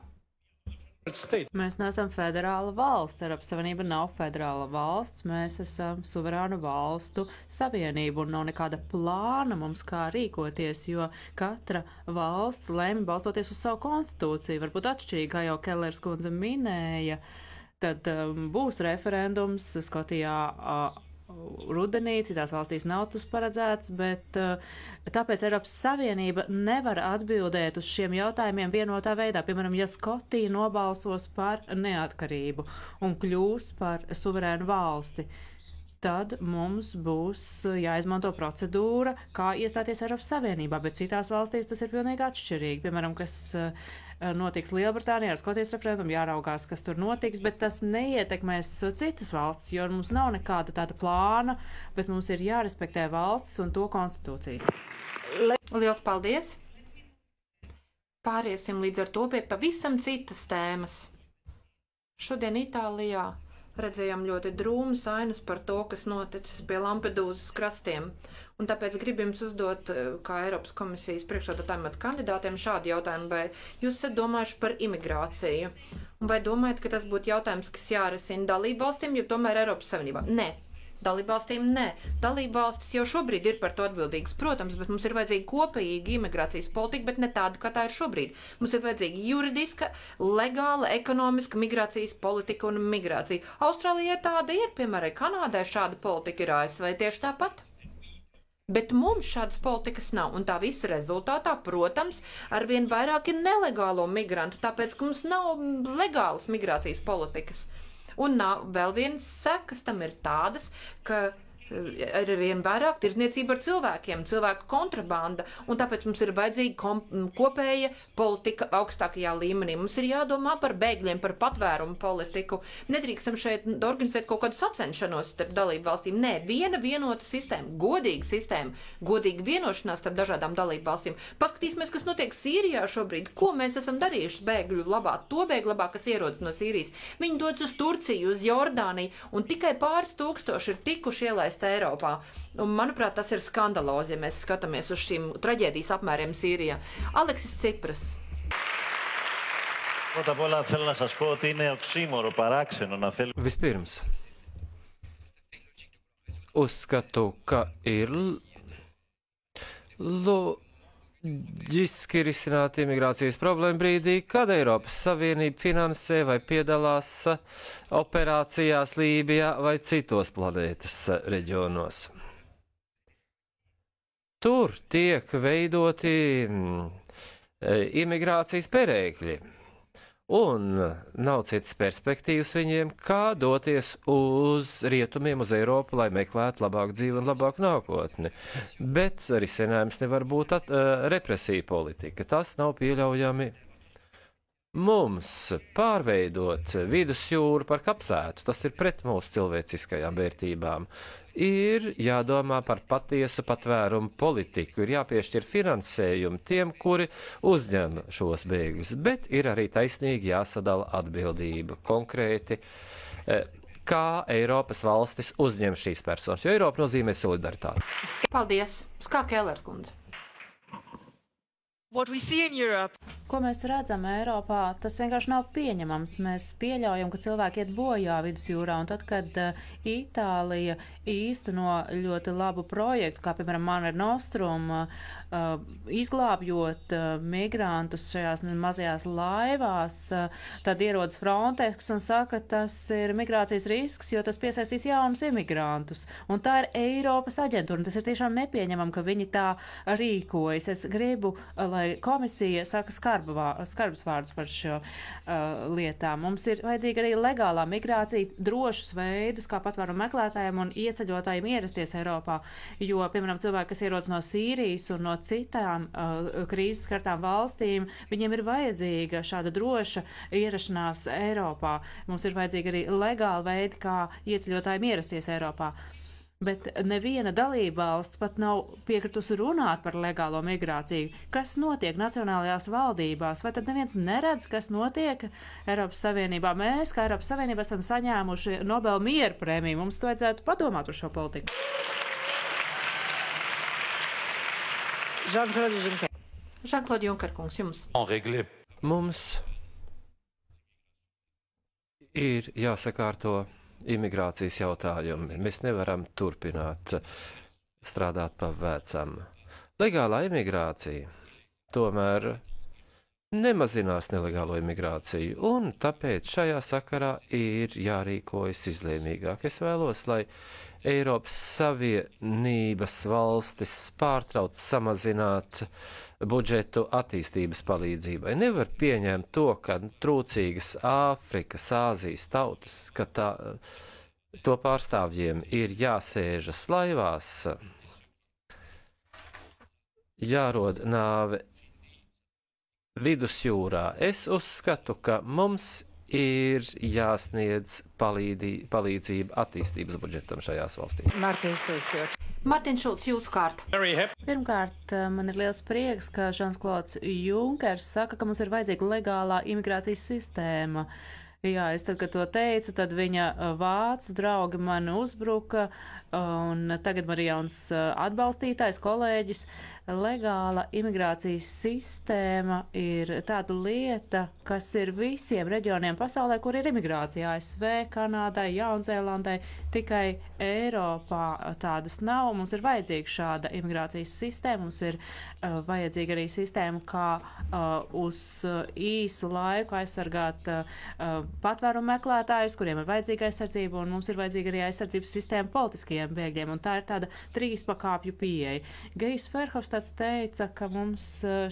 Mēs neesam federāla valsts, Eiropas Savienība nav federāla valsts, mēs esam suverānu valstu savienība un nav nekāda plāna mums kā rīkoties, jo katra valsts lēma balstoties uz savu konstitūciju, varbūt atšķirīgi, kā jau Kellers kundze minēja, tad būs referendums Skotijā rudenī, citās valstīs nav tas paredzēts, bet tāpēc Eiropas Savienība nevar atbildēt uz šiem jautājumiem vienotā veidā. Piemēram, ja Skotija nobalsos par neatkarību un kļūs par suverēnu valsti, tad mums būs jāizmanto procedūra, kā iestāties Eiropas Savienībā, bet citās valstīs tas ir pilnīgi atšķirīgi. Piemēram, kas notiks Lielbritānijā ar Skotijas referendumu, jāraugās, kas tur notiks, bet tas neietekmēs citas valsts, jo mums nav nekāda tāda plāna, bet mums ir jārespektē valsts un to konstitūciju. Liels paldies! Pāriesim līdz ar to pie pavisam citas tēmas. Šodien Itālijā redzējām ļoti drūmas ainas par to, kas noticis pie Lampedūzas krastiem. Un tāpēc gribu jums uzdot, kā Eiropas komisijas priekšsēdētājiem kandidātiem, šādu jautājumu, vai jūs esat domājuši par imigrāciju? Un vai domājat, ka tas būtu jautājums, kas jārisina dalībvalstīm, jo tomēr Eiropas Savienībā? Nē. Dalībvalstīm nē. Dalībvalstis jau šobrīd ir par to atbildīgas, protams, bet mums ir vajadzīga kopīga imigrācijas politika, bet ne tāda, kā tā ir šobrīd. Mums ir vajadzīga juridiska, legāla, ekonomiska migrācijas politika un migrācija. Austrālijai tāda ir, piemēram, Kanādai šāda politika ir, ASV tieši tāpat. Bet mums šādas politikas nav, un tā visa rezultātā, protams, arvien vairāk ir nelegālo migrantu, tāpēc, ka mums nav legālas migrācijas politikas. Un vēl viens sekas tam ir tādas, ka ir vien vairāk tirdzniecība ar cilvēkiem, cilvēku kontrabanda, un tāpēc mums ir vajadzīga kopēja politika augstākajā līmenī. Mums ir jādomā par bēgļiem, par patvērumu politiku. Nedrīkstam šeit organizēt kaut kādu sacenšanos starp dalību valstīm. Nē, vienota sistēma, godīga vienošanās starp dažādām dalību valstīm. Paskatīsimies, kas notiek Sīrijā šobrīd. Ko mēs esam darījuši bēgļu labā? To bēgļu labā, kas ierodas no Sīrijas. Viņi dodas uz Turciju, uz Jordāniju, un tikai pāris tūkstoši ir tikuši ielaist Eiropā. Un, manuprāt, tas ir skandalozi, ja mēs skatāmies uz šīm traģēdijas apmēriem Sīrijā. Aleksis Cipras. Πρώτα απ' όλα θέλω να σας πω ότι είναι οξύμορο, παράξενο να θέλει. Vispirms, uzskatu, ka ir loģiski risināt imigrācijas problēmu brīdī, kad Eiropas Savienība finansē vai piedalās operācijās Lībijā vai citos planētas reģionos. Tur tiek veidoti imigrācijas perēkļi. Un nav citas perspektīvas viņiem, kā doties uz rietumiem, uz Eiropu, lai meklētu labāku dzīvi un labāku nākotni. Bet risinājums nevar būt represija politika. Tas nav pieļaujami. Mums pārveidot vidusjūru par kapsētu, tas ir pret mūsu cilvēciskajām vērtībām. Ir jādomā par patiesu patvērumu politiku, ir jāpiešķir finansējumu tiem, kuri uzņem šos bēgļus, bet ir arī taisnīgi jāsadala atbildība konkrēti, kā Eiropas valstis uzņem šīs personas, jo Eiropa nozīmē solidaritāti. Paldies! Skā Kellers kundze. What we see in Europe. Ko mēs redzam Eiropā, tas vienkārši nav pieņemams. Mēs pieļaujam, ka cilvēki iet bojā vidusjūrā, un tad, kad Itālija īsteno ļoti labu projektu, kā piemēram Mare Nostrum, izglābjot migrantus šajās mazajās laivās, tad ierodas Frontex un saka, ka tas ir migrācijas risks, jo tas piesaistīs jaunus imigrantus. Un tā ir Eiropas aģentūra, un tas ir tiešām nepieņemam, ka viņi tā rīkojas. Es gribu, lai komisija saka skarbus vārdus par šo lietām. Mums ir vajadzīga arī legālā migrācija, drošus veidus, kā patvērumu meklētājiem un ieceļotājiem ierasties Eiropā, jo, piemēram, cilvēki, kas ierodas no Sīrijas un no citām krīzes skartām valstīm, viņiem ir vajadzīga šāda droša ierašanās Eiropā. Mums ir vajadzīga arī legāla veida, kā ieceļotājiem ierasties Eiropā. Bet neviena dalībvalsts pat nav piekritusi runāt par legālo migrāciju. Kas notiek nacionālajās valdībās? Vai tad neviens neredz, kas notiek Eiropas Savienībā? Mēs, kā Eiropas Savienība, esam saņēmuši Nobel miera prēmiju. Mums vajadzētu padomāt par šo politiku. Jean-Claude Juncker kungs, jums. Mums ir jāsakārto imigrācijas jautājumi. Mēs nevaram turpināt strādāt pa vecam. Legālā imigrācija tomēr nemazinās nelegālo imigrāciju, un tāpēc šajā sakarā ir jārīkojas izlēmīgāk. Es vēlos, lai Eiropas Savienības valstis pārtrauc samazināt budžetu attīstības palīdzībai. Nevar pieņemt to, ka trūcīgas Āfrikas, Āzijas tautas, ka to pārstāvjiem ir jāsēžas laivās, jārod nāve vidusjūrā. Es uzskatu, ka mums ir jāsniedz palīdzība attīstības budžetam šajās valstīs. Mārtiņš Šulcs, jūsu kārta. Pirmkārt, man ir liels prieks, ka Žans-Klods Junkers saka, ka mums ir vajadzīga legālā imigrācijas sistēma. Jā, es tad, kad to teicu, tad viņa vācu draugi man uzbruka, un tagad man ir jauns atbalstītājs, kolēģis. Legāla imigrācijas sistēma ir tāda lieta, kas ir visiem reģioniem pasaulē, kur ir imigrācija. ASV, Kanādai, Jaunzēlandai, tikai Eiropā tādas nav. Mums ir vajadzīga šāda imigrācijas sistēma. Mums ir vajadzīga arī sistēma, kā uz īsu laiku aizsargāt patvērumu meklētājus, kuriem ir vajadzīga aizsardzība, un mums ir vajadzīga arī aizsardzības sistēma politiskajiem bēgļiem. Un tā ir tāda 3 pakāpju pieeja. Gejs Verhofstadts Ferhofstads teica, ka mums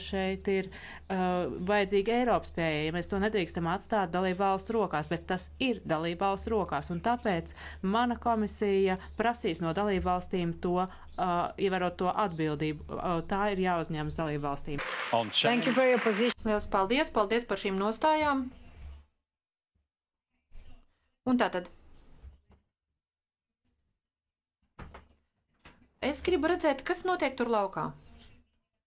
šeit ir vajadzīga Eiropas pieeja, ja mēs to nedrīkstam atstāt dalību valstu rokās, bet tas ir dalību valstu rokās, un tāpēc mana komisija prasīs no dalību valstīm to, ievērot to atbildību. Tā ir jāuzņemas dalību valstīm. Thank you for your position. Liels paldies, paldies par šīm nostājām. Un tātad. Es gribu redzēt, kas notiek tur laukā.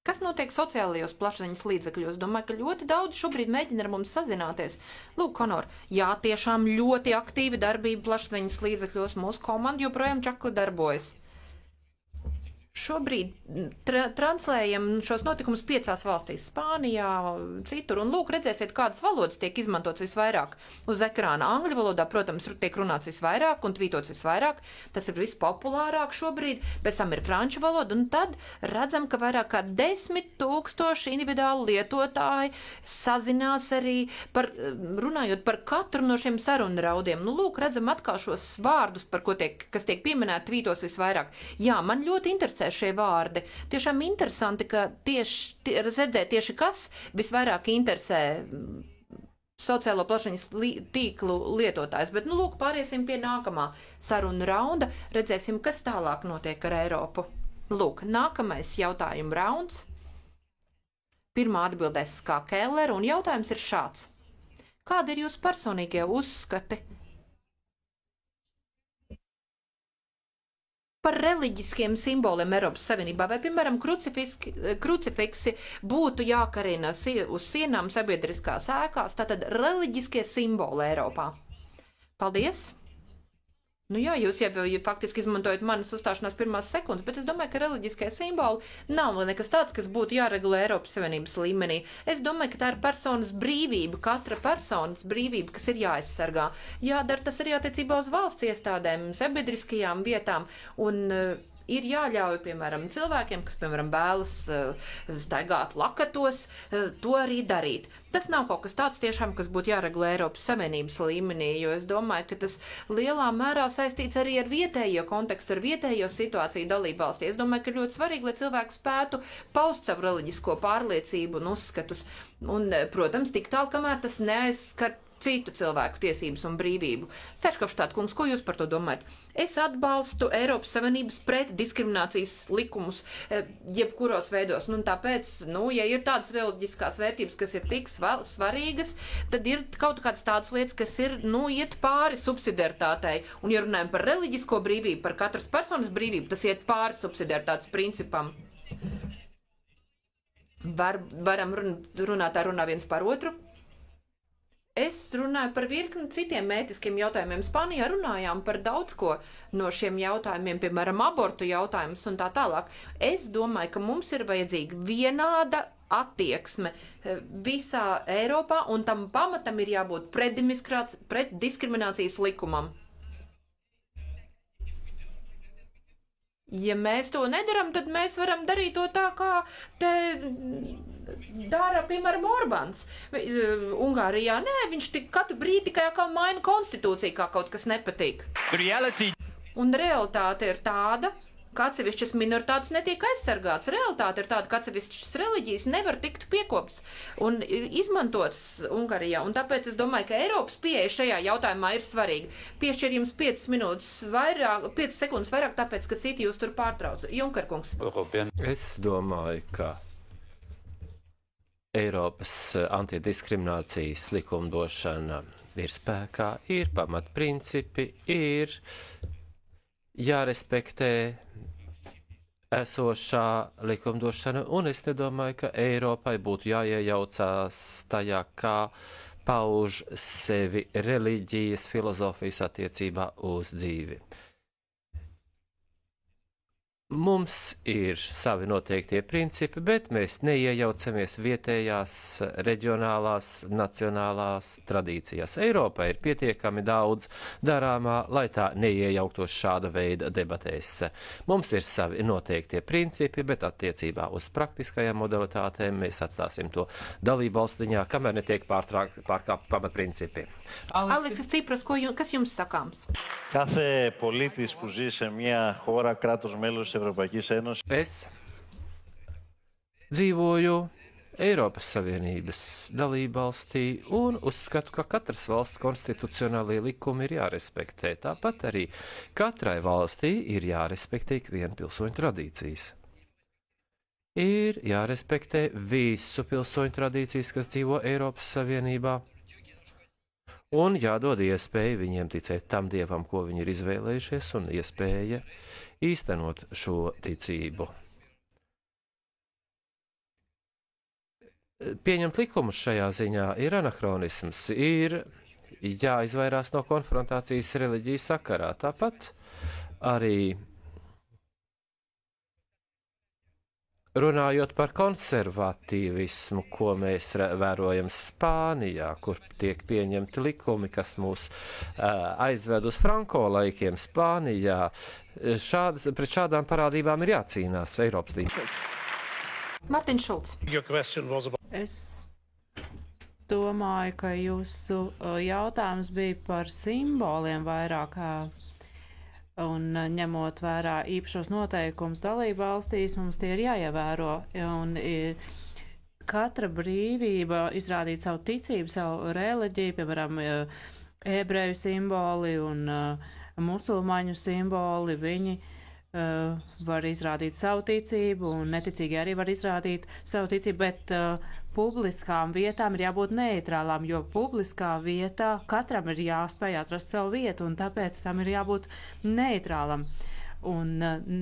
Kas notiek sociālajos plašsaziņas līdzekļos? Domāju, ka ļoti daudz šobrīd mēģina ar mums sazināties. Lūk, Konor, jā, tiešām ļoti aktīva darbība plašsaziņas līdzekļos. Mūsu komanda joprojām čakli darbojas. Šobrīd translējam šos notikumus 5 valstīs - Spānijā, citur. Un lūk, redzēsiet, kādas valodas tiek izmantotas visvairāk. Uz ekrāna angļu valodā, protams, tiek runāts visvairāk un tvītots visvairāk. Tas ir vispopulārāk šobrīd. Pēc tam ir franču valoda. Un tad redzam, ka vairāk kā 10 000 individuāli lietotāji sazinās arī runājot par katru no šiem sarunu raudiem. Nu, lūk, redzam atkal šos vārdus, kas tiek pieminēti tvītos visvairāk. Jā, man ļoti interesē šie vārdi. Tiešām interesanti, ka redzēt tieši kas visvairāk interesē sociālo plašsaziņas tīklu lietotājs. Bet, nu, lūk, pāriesim pie nākamā saruna raunda. Redzēsim, kas tālāk notiek ar Eiropu. Lūk, nākamais jautājuma rauns. Pirmā atbildēs Ska Keller, un jautājums ir šāds. Kādi ir jūsu personīgie uzskati par reliģiskiem simboliem Eiropas Savienībā, vai, piemēram, krucifiksi būtu jākarina uz sienām sabiedriskās ēkās, tātad reliģiskie simboli Eiropā? Paldies! Nu jā, jūs jau faktiski izmantojat manas uzstāšanās pirmās sekundes, bet es domāju, ka reliģiskie simboli nav nekas tāds, kas būtu jāregulē Eiropas Savienības līmenī. Es domāju, ka tā ir personas brīvība, katra personas brīvība, kas ir jāaizsargā. Jādara tas arī attiecībā uz valsts iestādēm, sabiedriskajām vietām, un ir jāļauj, piemēram, cilvēkiem, kas, piemēram, vēlas staigāt lakatos, to arī darīt. Tas nav kaut kas tāds tiešām, kas būtu jāregulē Eiropas Savienības līmenī, jo es domāju, ka tas lielā mērā saistīts arī ar vietējo kontekstu, ar vietējo situāciju dalībvalstī. Es domāju, ka ļoti svarīgi, lai cilvēki spētu paust savu reliģisko pārliecību un uzskatus. Un, protams, tik tālu, kamēr tas neaizskar citu cilvēku tiesības un brīvību. Ferhofstadt kungs, ko jūs par to domājat? Es atbalstu Eiropas Savienības pret diskriminācijas likumus jebkuros veidos. Nu, tāpēc, ja ir tādas reliģiskās vērtības, kas ir tik svarīgas, tad ir kaut kādas tādas lietas, kas ir, iet pāri subsidiaritātei. Un, ja runājam par reliģisko brīvību, par katras personas brīvību, tas iet pāri subsidiaritātes principam. Varam runā viens par otru. Es runāju par virkni citiem ētiskiem jautājumiem. Spānijā runājām par daudz ko no šiem jautājumiem, piemēram, abortu jautājumus un tā tālāk. Es domāju, ka mums ir vajadzīga vienāda attieksme visā Eiropā, un tam pamatam ir jābūt pret diskriminācijas likumam. Ja mēs to nedaram, tad mēs varam darīt to tā, kā dara, piemēram, Orbāns. Ungārijā, viņš katru brīdi tikai atkal maina konstitūciju, kā kaut kas nepatīk. Un realitāte ir tāda, ka atsevišķas minoritātes netiek aizsargāts. Realitāte ir tāda, ka atsevišķas reliģijas nevar tikt piekoptas un izmantotas Ungārijā. Un tāpēc es domāju, ka Eiropas pieeja šajā jautājumā ir svarīga. Piešķir jums 5 sekundes vairāk, tāpēc, ka citi jūs tur pārtrauc. Junker kungs. Es domāju, ka Eiropas antidiskriminācijas likumdošana ir spēkā, ir pamatprincipi, ir jārespektē esošā likumdošana, un es nedomāju, ka Eiropai būtu jāiejaucās tajā, kā pauž sevi reliģijas filozofijas attiecībā uz dzīvi. Mums ir savi noteiktie principi, bet mēs neiejaucamies vietējās, reģionālās, nacionālās tradīcijās. Eiropā ir pietiekami daudz darāmā, lai tā neiejauktos šāda veida debatēs. Mums ir savi noteiktie principi, bet attiecībā uz praktiskajām modalitātēm mēs atstāsim to dalību valstiņā, kamēr netiek pārkāpt pamatprincipi. Aleksis Tsipras, kas jums sakāms? Κάθε πολίτης που ζει σε μια χώρα κράτος μέλος της Ευρωπαϊκής Ένωσης. Es Dzīvoju Eiropas Savienības dalībvalstī un uzskatu, ka katras valsts konstitucionālie likumi ir jārespektē. Tāpat arī katrai valstī ir jārespektē ikviena pilsoņa tradīcijas. Ir jārespektē visu pilsoņu tradīcijas, kas dzīvo Eiropas Savienībā, un jādod iespēja viņiem ticēt tam dievam, ko viņi ir izvēlējušies, un iespēja īstenot šo ticību. Pieņemt likumus šajā ziņā ir anahronisms, ir jāizvairās no konfrontācijas reliģijas sakarā. Tāpat arī runājot par konservatīvismu, ko mēs vērojam Spānijā, kur tiek pieņemti likumi, kas mūs aizved uz Franko laikiem Spānijā, pret šādām parādībām ir jācīnās Eiropas līmenī. Martin Šulcs. Es domāju, ka jūsu jautājums bija par simboliem vairāk, un ņemot vērā īpašos noteikumus dalību valstīs, mums tie ir jāievēro. Un katra brīvība izrādīt savu ticību, savu reliģiju, piemēram, ebreju simboli un musulmaņu simboli, viņi var izrādīt savu ticību, un neticīgi arī var izrādīt savu ticību, bet publiskām vietām ir jābūt neitrālām, jo publiskā vietā katram ir jāspēj atrast savu vietu, un tāpēc tam ir jābūt neitrālam. Un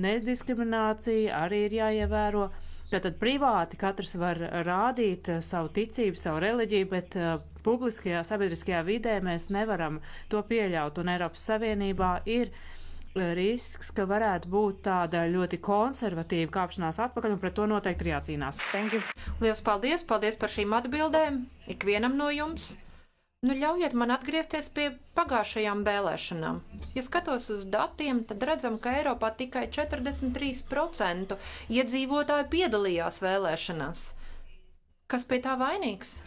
nediskriminācija arī ir jāievēro. Tātad privāti katrs var rādīt savu ticību, savu reliģiju, bet publiskajā, sabiedriskajā vidē mēs nevaram to pieļaut, un Eiropas Savienībā ir risks, ka varētu būt tāda ļoti konservatīva kāpšanās atpakaļ, un pret to noteikti ir jācīnās. Lielas paldies! Paldies par šīm atbildēm ikvienam no jums! Nu, ļaujiet man atgriezties pie pagājušajām vēlēšanām. Ja skatos uz datiem, tad redzam, ka Eiropā tikai 43% iedzīvotāju piedalījās vēlēšanās. Kas pie tā vainīgs?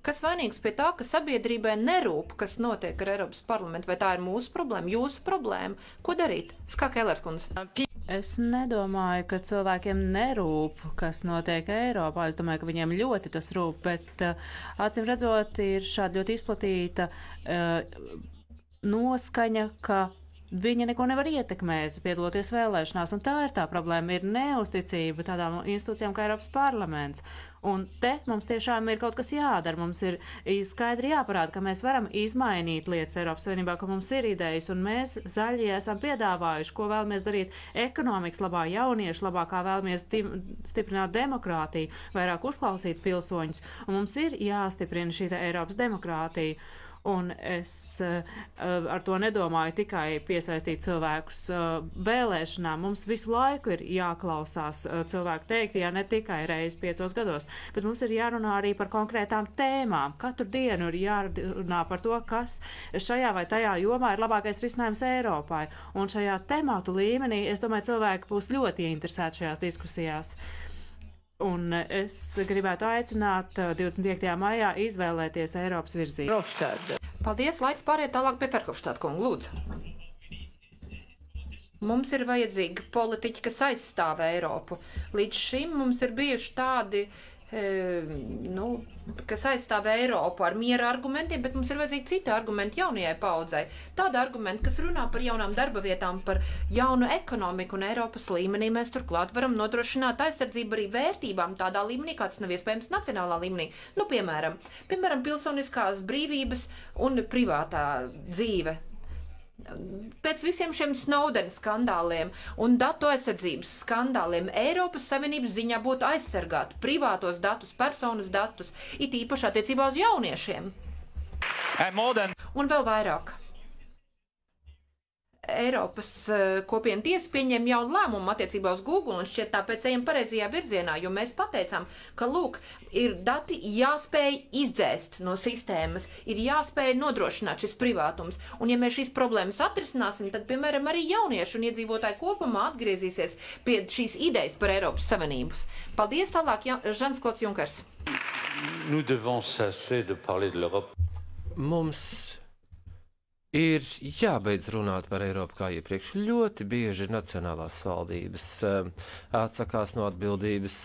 Kas vainīgs pie tā, ka sabiedrībai nerūp, kas notiek ar Eiropas parlamentu? Vai tā ir mūsu problēma, jūsu problēma? Ko darīt? Skā Kellers kundze. Es nedomāju, ka cilvēkiem nerūp, kas notiek Eiropā. Es domāju, ka viņiem ļoti tas rūp, bet acīm redzot, ir šāda ļoti izplatīta noskaņa, ka viņi neko nevar ietekmēt, piedaloties vēlēšanās, un tā ir tā problēma, ir neusticība tādām institūcijām kā Eiropas parlaments. Un te mums tiešām ir kaut kas jādara, mums ir skaidri jāparāda, ka mēs varam izmainīt lietas Eiropas Savienībā, ka mums ir idejas, un mēs zaļie esam piedāvājuši, ko vēlamies darīt ekonomikas labā, jauniešu labā, kā vēlamies stiprināt demokrātiju, vairāk uzklausīt pilsoņus, un mums ir jāstiprina šī Eiropas demokrātija. Un es ar to nedomāju tikai piesaistīt cilvēkus vēlēšanām. Mums visu laiku ir jāklausās cilvēku teiktajā, ne tikai reizi 5 gados, bet mums ir jārunā arī par konkrētām tēmām. Katru dienu ir jārunā par to, kas šajā vai tajā jomā ir labākais risinājums Eiropai. Un šajā tematu līmenī, es domāju, cilvēki būs ļoti ieinteresēti šajās diskusijās. Un es gribētu aicināt 25. maijā izvēlēties Eiropas virzību. Paldies, laiks pāriet tālāk pie Ferhofstāta kunga, lūdzu. Mums ir vajadzīgi politiķi, kas aizstāv Eiropu. Līdz šim mums ir bijuši tādi, kas aizstāv Eiropu ar miera argumentiem, bet mums ir vajadzīgi citi argumenti jaunajai paudzei. Tāda argumenta, kas runā par jaunām darba vietām, par jaunu ekonomiku, un Eiropas līmenī mēs turklāt varam nodrošināt aizsardzību arī vērtībām tādā līmenī, kāds nav iespējams nacionālā līmenī. Nu, piemēram, pilsoniskās brīvības un privātā dzīve. Pēc visiem šiem Snowden skandāliem un datu aizsardzības skandāliem Eiropas Savienības ziņā būtu aizsargāt privātos datus, personas datus, it īpaši attiecībā uz jauniešiem. Un vēl vairāk. Eiropas kopienu tiesa pieņem jaunu lēmumu attiecībā uz Google, un šķiet tāpēc ejam pareizajā virzienā, jo mēs pateicām, ka, lūk, ir dati jāspēj izdzēst no sistēmas, ir jāspēj nodrošināt šis privātums, un ja mēs šīs problēmas atrisināsim, tad, piemēram, arī jaunieši un iedzīvotāji kopumā atgriezīsies pie šīs idejas par Eiropas Savienības. Paldies tālāk, Žans-Klods Junkers. Nous devons cesser de parler de l'Europe. Mums Ir jābeidz runāt par Eiropu kā iepriekš. Ļoti bieži nacionālās valdības atsakās no atbildības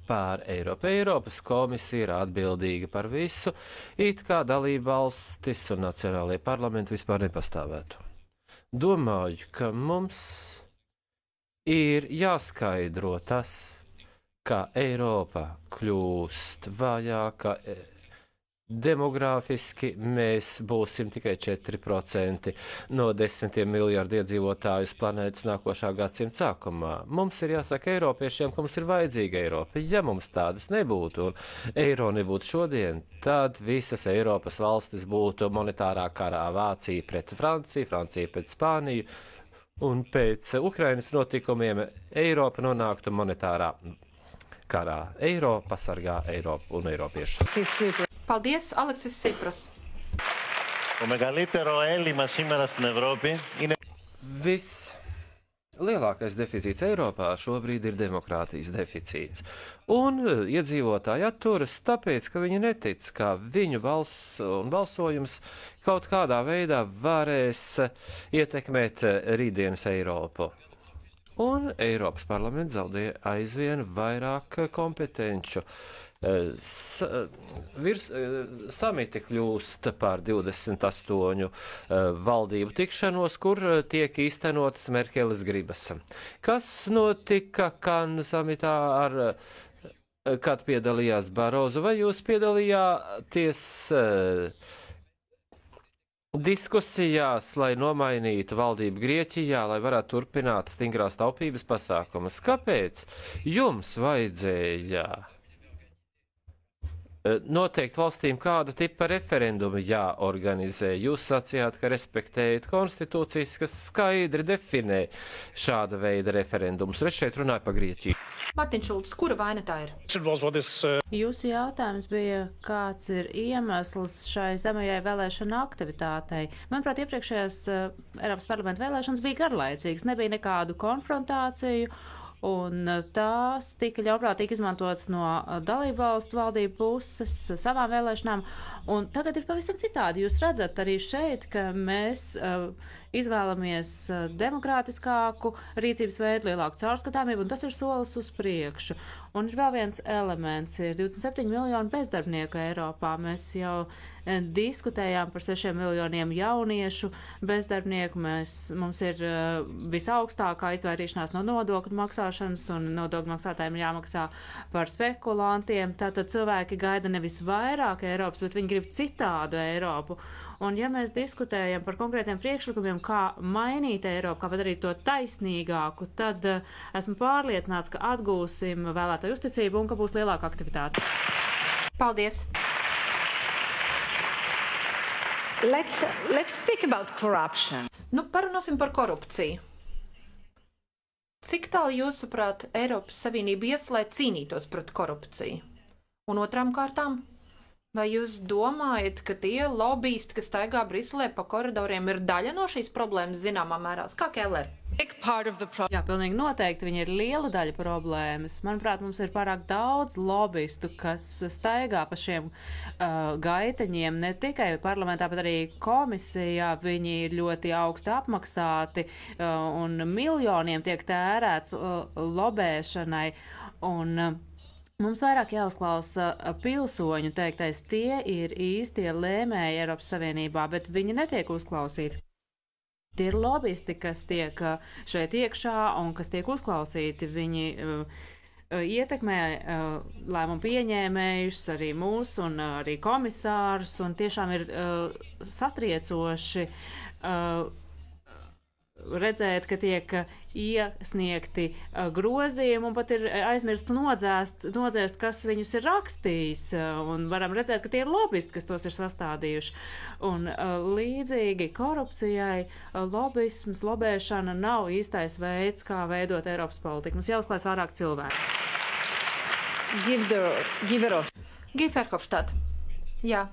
pār Eiropu. Eiropas komisija ir atbildīga par visu, it kā dalība valstis un nacionālajie parlamenti vispār nepastāvētu. Domāju, ka mums ir jāskaidro tas, ka Eiropa kļūst vājāka. Demogrāfiski mēs būsim tikai 4% no 10 miljārdu iedzīvotājus planētas nākošā gadsimta sākumā. Mums ir jāsaka Eiropiešiem, ka mums ir vajadzīga Eiropa. Ja mums tādas nebūtu un eiro nebūtu šodien, tad visas Eiropas valstis būtu monetārā karā. Vācija pret Franciju, Francija pret Spāniju, un pēc Ukrainas notikumiem Eiropa nonāktu monetārā karā. Eiro pasargā Eiropu un Eiropiešus. Paldies, Aleksis Sipras. Το μεγαλύτερο έλλειμμα σήμερα στην Ευρώπη είναι... Lielākais deficīts Eiropā šobrīd ir demokrātijas deficīts. Un iedzīvotāji atturas tāpēc, ka viņi netic, ka viņu balss un balsojums kaut kādā veidā varēs ietekmēt rītdienas Eiropu. Un Eiropas parlaments zaudē aizvien vairāk kompetenču. Samiti kļūst par 28 valdību tikšanos, kur tiek īstenotas Merkeles gribas. Kas notika Kannu samitā, kad piedalījās Barozu? Vai jūs piedalījāties diskusijās, lai nomainītu valdību Grieķijā, lai varētu turpināt stingrās taupības pasākumus? Kāpēc jums vajadzēja noteikt valstīm, kāda tipa referendumi jāorganizē? Jūs sacījāt, ka respektējat konstitūcijas, kas skaidri definē šāda veida referendumus. Es šeit runāju par Grieķiju. Mārtiņš Šulcs, kura vaina tā ir? Jūsu jautājums bija, kāds ir iemesls šai zemajai vēlēšana aktivitātei. Manuprāt, iepriekšējās Eiropas parlamenta vēlēšanas bija garlaicīgas, nebija nekādu konfrontāciju, un tās tika ļaunprātīgi izmantotas no dalību valstu valdību puses savām vēlēšanām, un tagad ir pavisam citādi. Jūs redzat arī šeit, ka mēs izvēlamies demokrātiskāku rīcības veidu, lielāku caurskatāmību, un tas ir solis uz priekšu. Un ir vēl viens elements, ir 27 miljoni bezdarbnieku Eiropā. Mēs jau diskutējām par 6 miljoniem jauniešu bezdarbnieku. Mums ir visaugstākā izvairīšanās no nodokļu maksāšanas, un nodokļu maksātājiem jāmaksā par spekulantiem. Tātad cilvēki gaida nevis vairāk Eiropas, bet viņi grib citādu Eiropu. Un ja mēs diskutējam par konkrētiem priekšlikumiem, kā mainīt Eiropu, kā padarīt to taisnīgāku, tad esmu pārliecināts, ka atgūsim vēlētāju uzticību un ka būs lielāka aktivitāte. Paldies! Let's speak about corruption. Nu, parunāsim par korupciju. Cik tālu jūsuprāt Eiropas Savienība ies, lai cīnītos pret korupciju? Un otrām kārtām? Vai jūs domājat, ka tie lobbyisti, kas staigā Briselē pa koridoriem, ir daļa no šīs problēmas zināmā mērā? Kā Keller? Jā, pilnīgi noteikti viņi ir liela daļa problēmas. Manuprāt, mums ir pārāk daudz lobbyistu, kas staigā pa šiem gaiteņiem, ne tikai parlamentā, bet arī komisijā. Viņi ir ļoti augsti apmaksāti un miljoniem tiek tērēts lobēšanai. Un mums vairāk jāuzklausa pilsoņu teiktais, tie ir īstie lēmēji Eiropas Savienībā, bet viņi netiek uzklausīti. Tie ir lobbyisti, kas tiek šeit iekšā un kas tiek uzklausīti. Viņi ietekmē lēmumu pieņēmējus, arī mūs un arī komisārus, un tiešām ir satriecoši redzēt, ka tiek iesniegti grozījumi un pat ir aizmirst nodzēst, kas viņus ir rakstījis, un varam redzēt, ka tie ir lobbyisti, kas tos ir sastādījuši. Un līdzīgi korupcijai lobisms, lobēšana nav īstais veids, kā veidot Eiropas politiku. Mums jāuzklājas vairāk cilvēku. Guy Verhofstadt. Jā.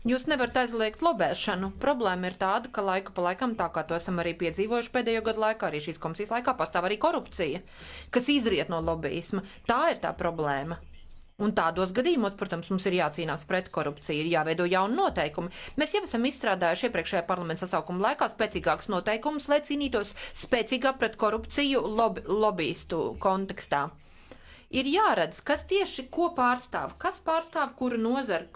Jūs nevarat aizliegt lobēšanu. Problēma ir tāda, ka laiku pa laikam, tā kā to esam arī piedzīvojuši pēdējo gadu laikā, arī šīs komisijas laikā, pastāv arī korupcija, kas izriet no lobbyisma. Tā ir tā problēma. Un tādos gadījumos, protams, mums ir jācīnās pret korupciju, ir jāveido jauni noteikumi. Mēs jau esam izstrādājuši iepriekšējā parlamenta sasaukuma laikā spēcīgākus noteikumus, lai cīnītos spēcīgāk pret korupciju lobbyistu kontekstā. Ir jāredz, kas tieši ko pārstāv, kas pārstāv kuru nozaru,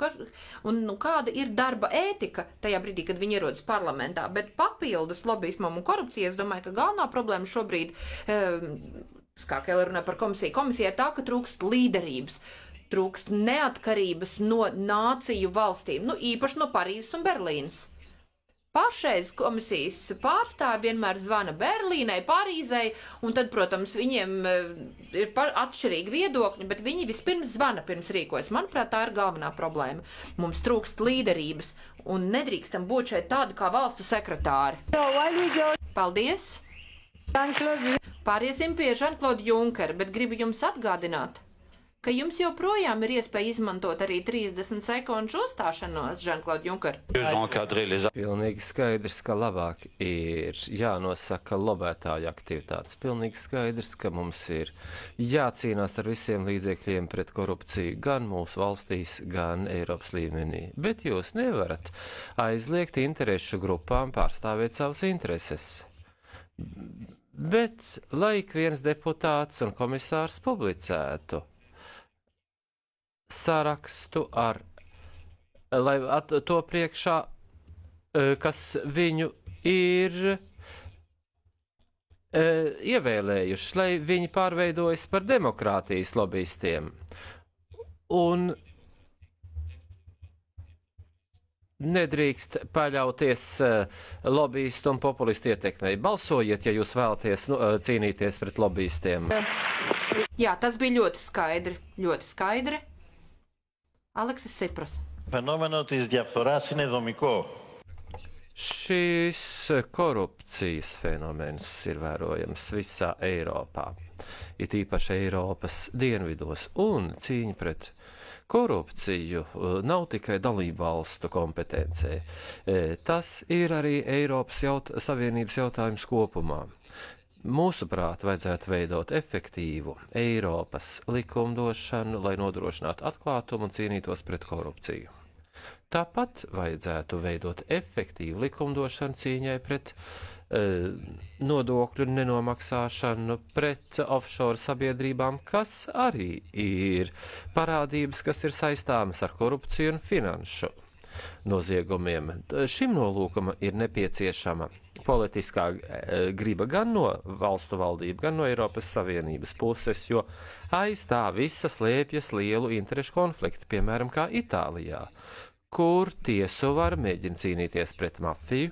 un kāda ir darba ētika tajā brīdī, kad viņi ierodas parlamentā. Bet papildus lobbyismam un korupcijai, es domāju, ka galvenā problēma šobrīd, kā Keller runāja par komisiju, komisija ir tā, ka trūkst līderības. Trūkst neatkarības no nāciju valstīm, īpaši no Parīzes un Berlīnas. Pašreiz komisijas pārstāvi vienmēr zvana Berlīnai, Parīzei, un tad, protams, viņiem ir atšķirīgi viedokļi, bet viņi vispirms zvana pirms rīkojas. Manuprāt, tā ir galvenā problēma. Mums trūkst līderības, un nedrīkstam būt šeit tādi kā valstu sekretāri. Paldies! Pāriesim pie Jean-Claude Juncker, bet gribu jums atgādināt, ka jums joprojām ir iespēja izmantot arī 30 sekundžu uzstāšanos, Jean-Claude Juncker. Pilnīgi skaidrs, ka labāk ir jānosaka lobētāju aktivitātes. Pilnīgi skaidrs, ka mums ir jācīnās ar visiem līdzekļiem pret korupciju gan mūsu valstīs, gan Eiropas līmenī. Bet jūs nevarat aizliegt interešu grupām pārstāvēt savas intereses. Bet, lai ik viens deputāts un komisārs publicētu sarakstu lai to priekšā, kas viņu ir ievēlējuši, lai viņi pārveidojas par demokrātijas lobbyistiem. Un nedrīkst paļauties lobbyistu un populistu ietekmei. Balsojiet, ja jūs vēlaties cīnīties pret lobbyistiem. Jā, tas bija ļoti skaidri, ļoti skaidri. Aleksis Sipras. Fenomeno της διαφθοράς είναι δομικό. Šīs korupcijas fenomens ir vērojams visā Eiropā, it īpaši Eiropas dienvidos, un cīņa pret korupciju nav tikai dalību valstu kompetencē. Tas ir arī Eiropas Savienības jautājums kopumā. Mūsuprāt, vajadzētu veidot efektīvu Eiropas likumdošanu, lai nodrošinātu atklātumu un cīnītos pret korupciju. Tāpat vajadzētu veidot efektīvu likumdošanu cīņai pret nodokļu nenomaksāšanu, pret offshore sabiedrībām, kas arī ir parādības, kas ir saistāmas ar korupciju un finanšu noziegumiem. Šim nolūkam ir nepieciešama politiskā griba gan no valstu valdību, gan no Eiropas Savienības puses, jo aiz tā visa slēpjas lielu interešu konfliktu, piemēram, kā Itālijā, kur tiesu var mēģina cīnīties pret mafiju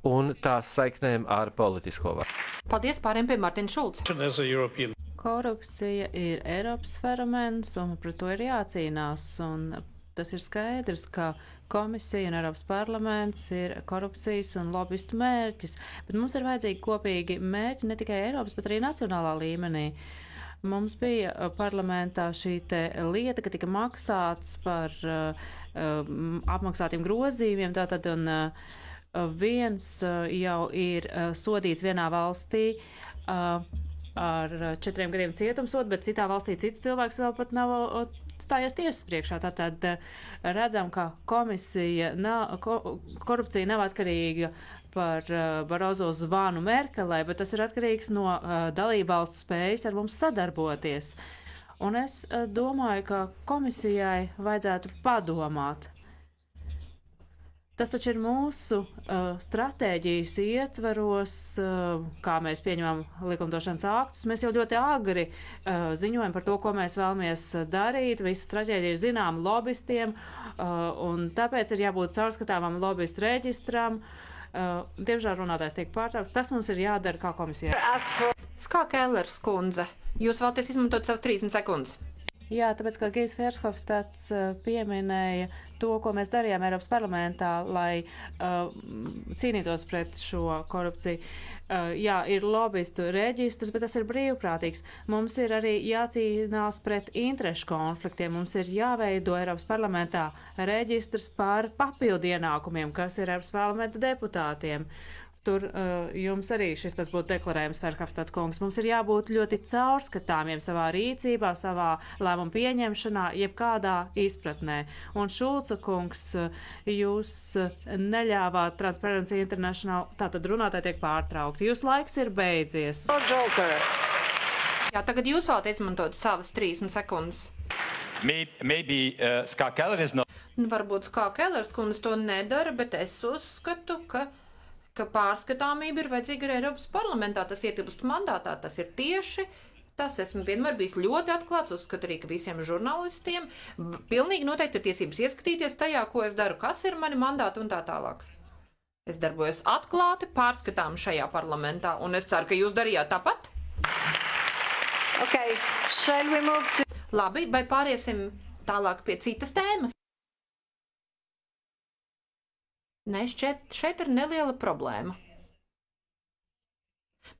un tās saiknēm ar politisko varu. Paldies, pāriem pie Martina Šulca. Korupcija ir Eiropas fenomens, un pret to ir jācīnās, un tas ir skaidrs, ka komisija un Eiropas parlaments ir korupcijas un lobbyistu mērķis, bet mums ir vajadzīgi kopīgi mērķi ne tikai Eiropas, bet arī nacionālā līmenī. Mums bija parlamentā šī te lieta, ka tika maksāts par apmaksātiem grozījumiem, tātad un viens jau ir sodīts vienā valstī ar 4 gadiem cietumsodu, bet citā valstī cits cilvēks vēl pat nav stājies tiesas priekšā. Tātad redzam, ka korupcija nav atkarīga par Barozo zvanu Merkelē, bet tas ir atkarīgs no dalībvalstu spējas ar mums sadarboties. Un es domāju, ka komisijai vajadzētu padomāt. Tas taču ir mūsu stratēģijas ietvaros, kā mēs pieņemam likumdošanas aktus. Mēs jau ļoti agri ziņojam par to, ko mēs vēlamies darīt. Visa stratēģija ir zinām lobbystiem, un tāpēc ir jābūt caurskatāmam lobbyistu reģistram. Diemžēl runātājs tiek pārtraukts. Tas mums ir jādara kā komisijai. Skā Kellers kundze, jūs vēlaties izmantot savas 30 sekundes? Jā, tāpēc, kā Gijs Verhofstadts pieminēja to, ko mēs darījām Eiropas parlamentā, lai cīnītos pret šo korupciju. Jā, ir lobbyistu reģistrs, bet tas ir brīvprātīgs. Mums ir arī jācīnās pret interešu konfliktiem. Mums ir jāveido Eiropas parlamentā reģistrs par papildu ienākumiem, kas ir Eiropas parlamenta deputātiem. tur jums arī tas būtu deklarējums, Ferhofstadt kungs. Mums ir jābūt ļoti caurskatāmiem savā rīcībā, savā lēmumu pieņemšanā, jebkādā izpratnē. Un Šulca kungs, jūs neļāvāt Transparency International, tātad runātāji tiek pārtraukti. Jūs laiks ir beidzies. Jā, tagad jūs vēlat izmantot savas 30 sekundes. Maybe Ska Keller is not. Varbūt Ska Kellers kundze to nedara, bet es uzskatu, ka pārskatāmība ir vajadzīga arī Eiropas parlamentā. Tas ietilpst mandātā, tas ir tieši tas. Esmu vienmēr bijis ļoti atklāts, uzskatu arī, ka visiem žurnālistiem pilnīgi noteikti ir tiesības ieskatīties tajā, ko es daru, kas ir mani mandāti un tā tālāk. Es darbojos atklāti, pārskatām šajā parlamentā, un es ceru, ka jūs darījāt tāpat. Okay, shall we move to... Labi, vai pāriesim tālāk pie citas tēmas? Nē, šeit ir neliela problēma.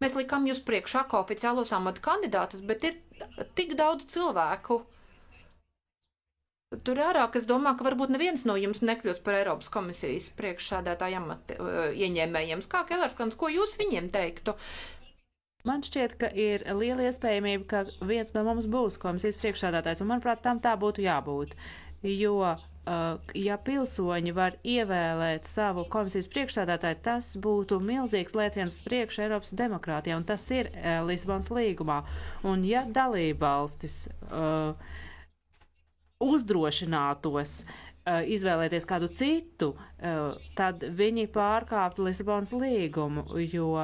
Mēs likām jūs priekšā kā oficiālos amatu kandidātus, bet ir tik daudz cilvēku. Tur ārā, ka es domāju, ka varbūt neviens no jums nekļūs par Eiropas komisijas priekšsādātāju amatu ieņēmējiem. Kā Kellerskans, ko jūs viņiem teiktu? Man šķiet, ka ir liela iespējamība, ka viens no mums būs komisijas priekšsādātājs, un manuprāt, tam tā būtu jābūt. Jo, ja pilsoņi var ievēlēt savu komisijas priekšsādātāju, tas būtu milzīgs lēciens uz priekšu Eiropas demokrātijā, un tas ir Lisabonas līgumā. Un ja dalībvalstis uzdrošinātos izvēlēties kādu citu, tad viņi pārkāptu Lisabonas līgumu, jo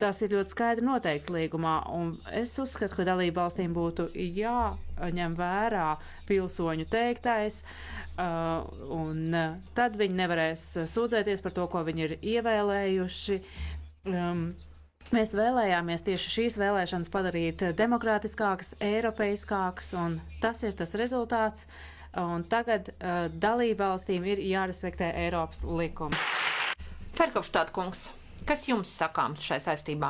tas ir ļoti skaidri noteikts līgumā, un es uzskatu, ka dalību valstīm būtu jāņem vērā pilsoņu teiktais, un tad viņi nevarēs sūdzēties par to, ko viņi ir ievēlējuši. Mēs vēlējāmies tieši šīs vēlēšanas padarīt demokrātiskākas, eiropeiskākas, un tas ir tas rezultāts, un tagad dalību valstīm ir jārespektē Eiropas likumi. Ferhofstadt kungs. Kas jums sakāms šai saistībā?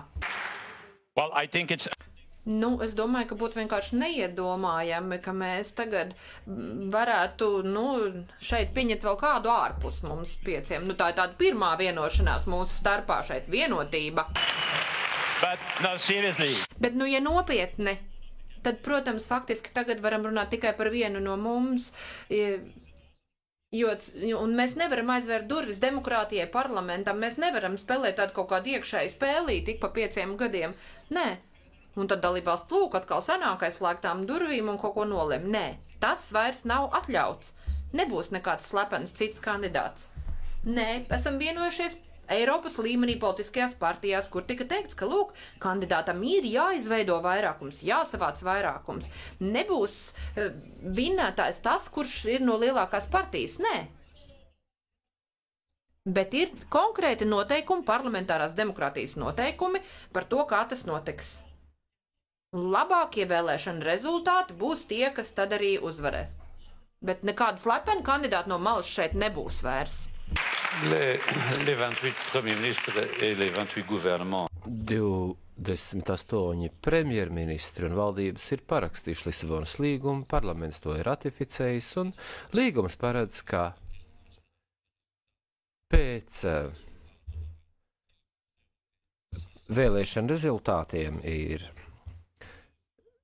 Well, I think it's... Es domāju, ka būtu vienkārši neiedomājami, ka mēs tagad varētu, šeit pieņemt vēl kādu ārpus mums 5. Tā ir tāda pirmā vienošanās mūsu starpā šeit, vienotība. No, seriously. Bet, ja nopietni, tad, protams, faktiski tagad varam runāt tikai par vienu no mums, un mēs nevaram aizvērt durvis demokrātijai, parlamentam, mēs nevaram spēlēt tādu kaut kādu iekšēju spēlīti tik pa 5 gadiem. Nē. Un tad dalībvalsts lūk atkal sanāk aizslēgtām durvīm un kaut ko nolem. Nē, tas vairs nav atļauts. Nebūs nekāds slepens cits kandidāts. Nē, esam vienojušies Eiropas līmenī politiskajās partijās, kur tika teikts, ka, lūk, kandidātam ir jāizveido vairākums, jāsavāc vairākums. Nebūs vinnētājs tas, kurš ir no lielākās partijas, nē. Bet ir konkrēti noteikumi, parlamentārās demokrātijas noteikumi par to, kā tas notiks. Labākie vēlēšana rezultāti būs tie, kas tad arī uzvarēs. Bet nekāda slepena kandidāta no malas šeit nebūs vairs. Les 28 premiers ministres et les 28 gouvernements. 28 premjerministri un valdības ir parakstījuši Lisabonas līgumu, parlaments to ir ratificējis, un līgums paredz, ka pēc vēlēšana rezultātiem ir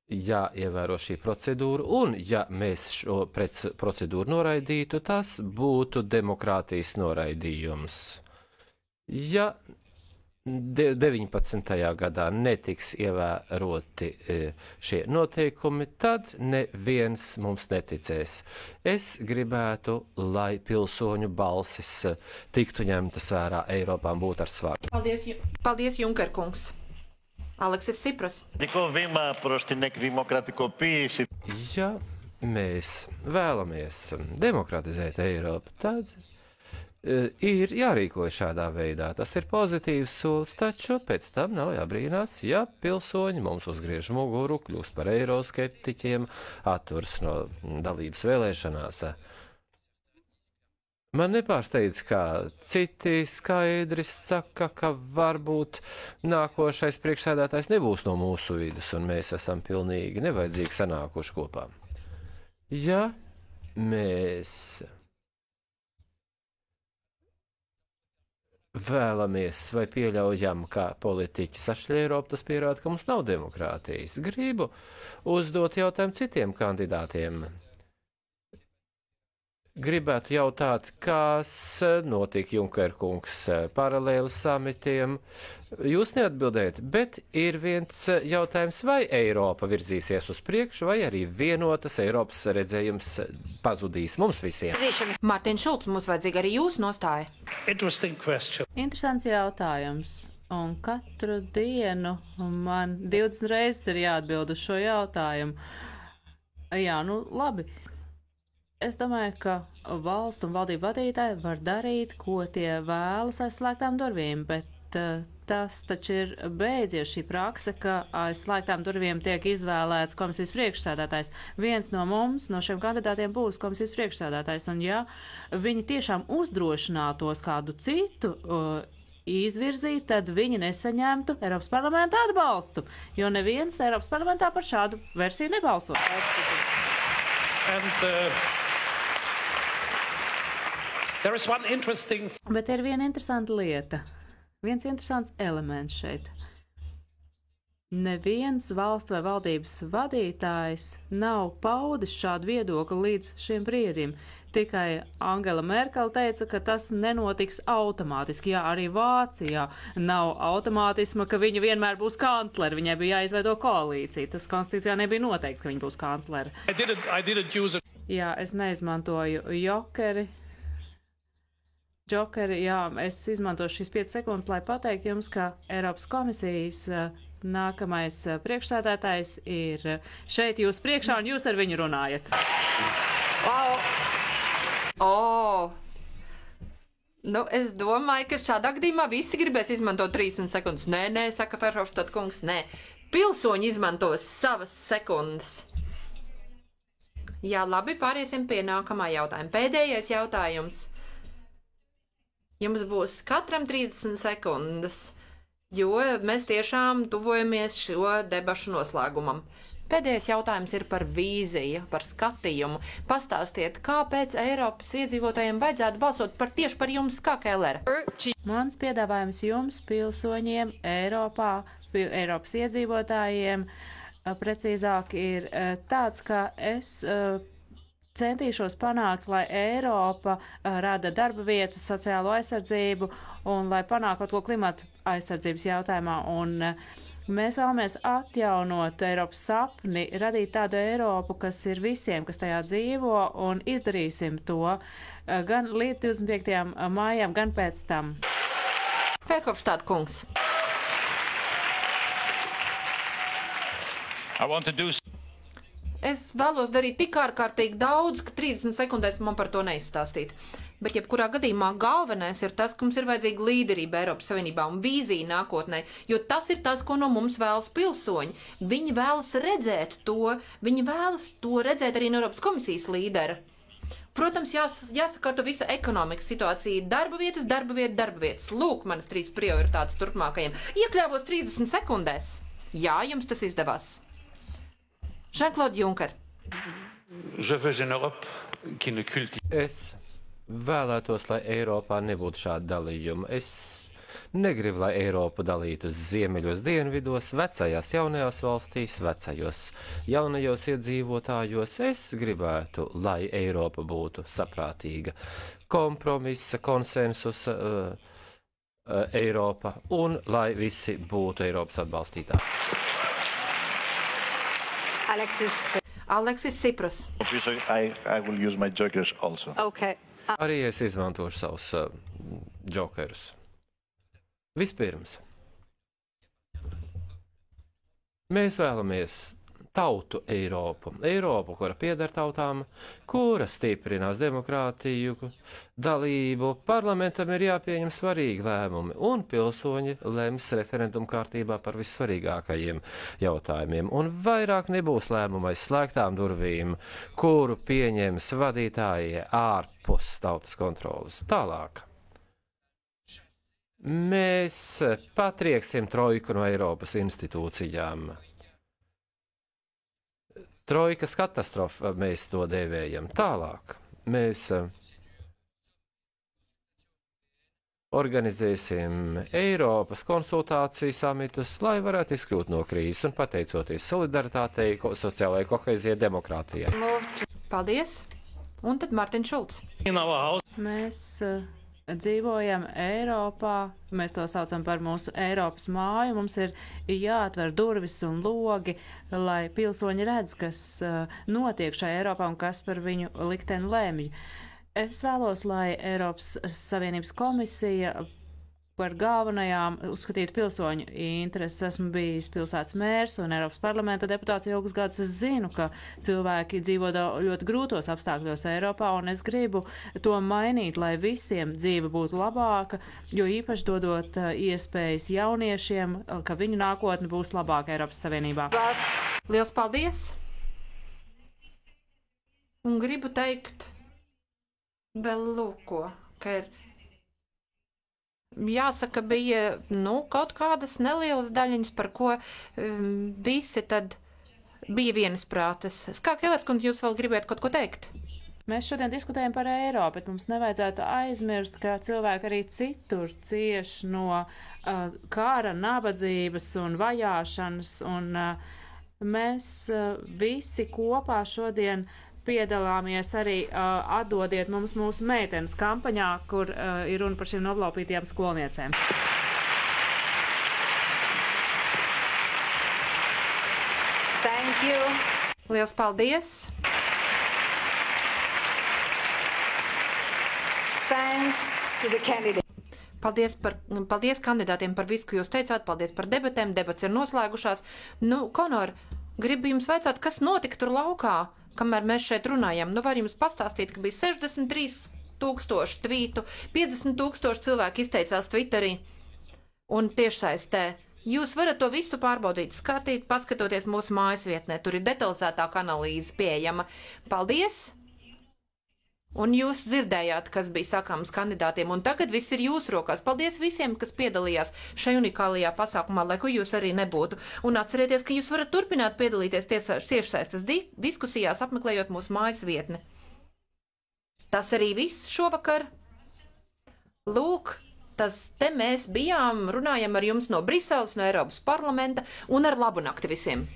jāievēro šī procedūra, un ja mēs šo procedūru noraidītu, tas būtu demokrātijas noraidījums. Ja 19. gadā netiks ievēroti šie noteikumi, tad neviens mums neticēs. Es gribētu, lai pilsoņu balsis tiktu ņemtas vērā, Eiropā būtu ar svaru. Paldies, Junker kungs. Aleksis Sipras. Ja mēs vēlamies demokratizēt Eiropu, tad ir jārīkojas šādā veidā. Tas ir pozitīvs solis, taču pēc tam nav jābrīnās, ja pilsoņi mums uzgriež muguru, kļūst par eiroskeptiķiem, atturs no dalības vēlēšanās. Man nepārsteidz, kā citi skaidri saka, ka varbūt nākošais priekšsēdētājs nebūs no mūsu vidus, un mēs esam pilnīgi nevajadzīgi sanākuši kopā. Ja mēs vēlamies vai pieļaujam, ka politiķi sašķeļ Eiropu, tas pierāda, ka mums nav demokrātijas. Gribu uzdot jautājumu citiem kandidātiem. Gribētu jautāt, kas notika Junker kungs paralēli samitiem. Jūs neatbildējat, bet ir viens jautājums, vai Eiropa virzīsies uz priekšu, vai arī vienotas Eiropas redzējums pazudīs mums visiem. Mārtiņš Šulcs, mums vajadzīga arī jūsu nostāja. Interesants jautājums. Un katru dienu man 20 reizes ir jāatbild uz šo jautājumu. Jā, nu labi. Es domāju, ka valstu un valdību vadītāji var darīt, ko tie vēlas aiz slēgtām durvīm, bet tas taču ir beidzies šī prakse, ka aiz slēgtām durvīm tiek izvēlēts komisijas priekšsēdētājs. Viens no mums, no šiem kandidātiem būs komisijas priekšsēdētājs, un ja viņi tiešām uzdrošinātos kādu citu izvirzīt, tad viņi nesaņemtu Eiropas parlamenta atbalstu, jo neviens Eiropas parlamentā par šādu versiju nebalso. Bet ir viena interesanta lieta, viens interesants elements šeit. Neviens valsts vai valdības vadītājs nav paudis šādu viedokli līdz šim brīdim. Tikai Angela Merkel teica, ka tas nenotiks automātiski. Jā, arī Vācijā nav automātisma, ka viņa vienmēr būs kanclere. Viņai bija jāizveido koalīcija. Tas konstitūcijā nebija noteikts, ka viņa būs kanclere. Jā, es neizmantoju jokeri, jā, es izmantošu šīs 5 sekundes, lai pateiktu jums, ka Eiropas komisijas nākamais priekšsēdētājs ir šeit jūs priekšā, un jūs ar viņu runājat. Nu, es domāju, ka šādā gadījumā visi gribēs izmantot 30 sekundes. Nē, saka Ferhofstadt kungs, nē. Pilsoņi izmantos savas sekundes. Jā, labi, pāriesim pie nākamā jautājuma. Pēdējais jautājums. Jums būs katram 30 sekundes, jo mēs tiešām tuvojamies šo debašu noslēgumam. Pēdējais jautājums ir par vīziju, par skatījumu. Pastāstiet, kāpēc Eiropas iedzīvotājiem vajadzētu balsot tieši par jums, kā Kellere? Mans piedāvājums jums, pilsoņiem, Eiropas iedzīvotājiem, precīzāk ir tāds, ka es centīšos panākt, lai Eiropa rada darba vietas, sociālo aizsardzību un lai panāk kaut ko klimatu aizsardzības jautājumā. Un mēs vēlamies atjaunot Eiropas sapni, radīt tādu Eiropu, kas ir visiem, kas tajā dzīvo, un izdarīsim to gan līdz 25. mājām, gan pēc tam. Ferhofstadt kungs. Es vēlos darīt tik ārkārtīgi daudz, ka 30 sekundēs man par to neizstāstīt. Bet jebkurā gadījumā galvenais ir tas, ka mums ir vajadzīga līderība Eiropas Savienībā un vīzija nākotnē, jo tas ir tas, ko no mums vēlas pilsoņi. Viņi vēlas redzēt to, viņi vēlas to redzēt arī no Eiropas komisijas līdera. Protams, jāsakārto visa ekonomikas situācija. Darba vietas. Lūk, manas 3 prioritātes turpmākajiem. Iekļāvos 30 sekundēs. Jā, jums tas izdevās. Jean-Claude Juncker. Es vēlētos, lai Eiropā nebūtu šāda dalījuma. Es negribu, lai Eiropu dalītu uz ziemeļos, dienvidos, vecajās jaunajās valstīs, vecajos jaunajos iedzīvotājos. Es gribētu, lai Eiropa būtu saprātīga, kompromisa, konsensusa Eiropa un lai visi būtu Eiropas atbalstītāji. Alexis Tsipras. I will use my jokers also. Okay. Arī es izmantošu savus džokerus. Vispirms, mēs vēlamies tautu Eiropu. Eiropu, kura pieder tautām, kura stiprinās demokrātiju, dalību. Parlamentam ir jāpieņem svarīgi lēmumi, un pilsoņi lems referendumu kārtībā par vissvarīgākajiem jautājumiem. Un vairāk nebūs lēmumu aiz slēgtām durvīm, kuru pieņems vadītāji ārpus tautas kontrolas. Tālāk. Mēs patrieksim trojku no Eiropas institūcijām. Trojkas katastrofa mēs to dēvējam. Tālāk mēs organizēsim Eiropas konsultāciju samitus, lai varētu izkļūt no krīzes un pateicoties solidaritātei, sociālajai koheizijai, demokrātijai. Paldies! Un tad Mārtiņš Šulcs. Mēs dzīvojam Eiropā, mēs to saucam par mūsu Eiropas māju, mums ir jāatver durvis un logi, lai pilsoņi redz, kas notiek šajā Eiropā un kas par viņu likteni lemj. Es vēlos, lai Eiropas Savienības komisija par galvenajām uzskatītu pilsoņu intereses. Esmu bijis pilsētas mērs un Eiropas parlamenta deputāts ilgus gadus. Es zinu, ka cilvēki dzīvo ļoti grūtos apstākļos Eiropā, un es gribu to mainīt, lai visiem dzīve būtu labāka, jo īpaši dodot iespējas jauniešiem, ka viņu nākotne būs labāka Eiropas Savienībā. Liels paldies! Un gribu teikt vēl lūko, ka ir jāsaka, bija, kaut kādas nelielas daļiņas, par ko visi tad bija vienisprātes. Skā Kellerskundze, jūs vēl gribētu kaut ko teikt? Mēs šodien diskutējam par Eiropu, bet mums nevajadzētu aizmirst, ka cilvēki arī citur cieš no kara, nabadzības un vajāšanas, un mēs visi kopā šodien piedalāmies arī atdodiet mums mūsu meitenes kampaņā, kur ir runa par šīm noblaupītajām skolniecēm. Thank you. Liels paldies! Thanks to the candidate. Paldies kandidātiem par visu, ko jūs teicāt, paldies par debatēm, debats ir noslēgušās. Konor, gribu jums vaicāt, kas notika tur laukā? Kamēr mēs šeit runājam, var jums pastāstīt, ka bija 63 000 tvītu, 50 000 cilvēki izteicās Twitterī un tiešsaistē. Jūs varat to visu pārbaudīt, skatīt, paskatoties mūsu mājas vietnē. Tur ir detalizētāka analīze pieejama. Paldies! Un jūs dzirdējāt, kas bija sakāms kandidātiem, un tagad viss ir jūsu rokās. Paldies visiem, kas piedalījās šai unikālajā pasākumā, lai ko jūs arī nebūtu. Un atcerieties, ka jūs varat turpināt piedalīties tiešsaistes diskusijās, apmeklējot mūsu mājas vietni. Tas arī viss šovakar. Lūk, te mēs bijām, runājam ar jums no Briseles, no Eiropas parlamenta, un ar labu nakti visiem!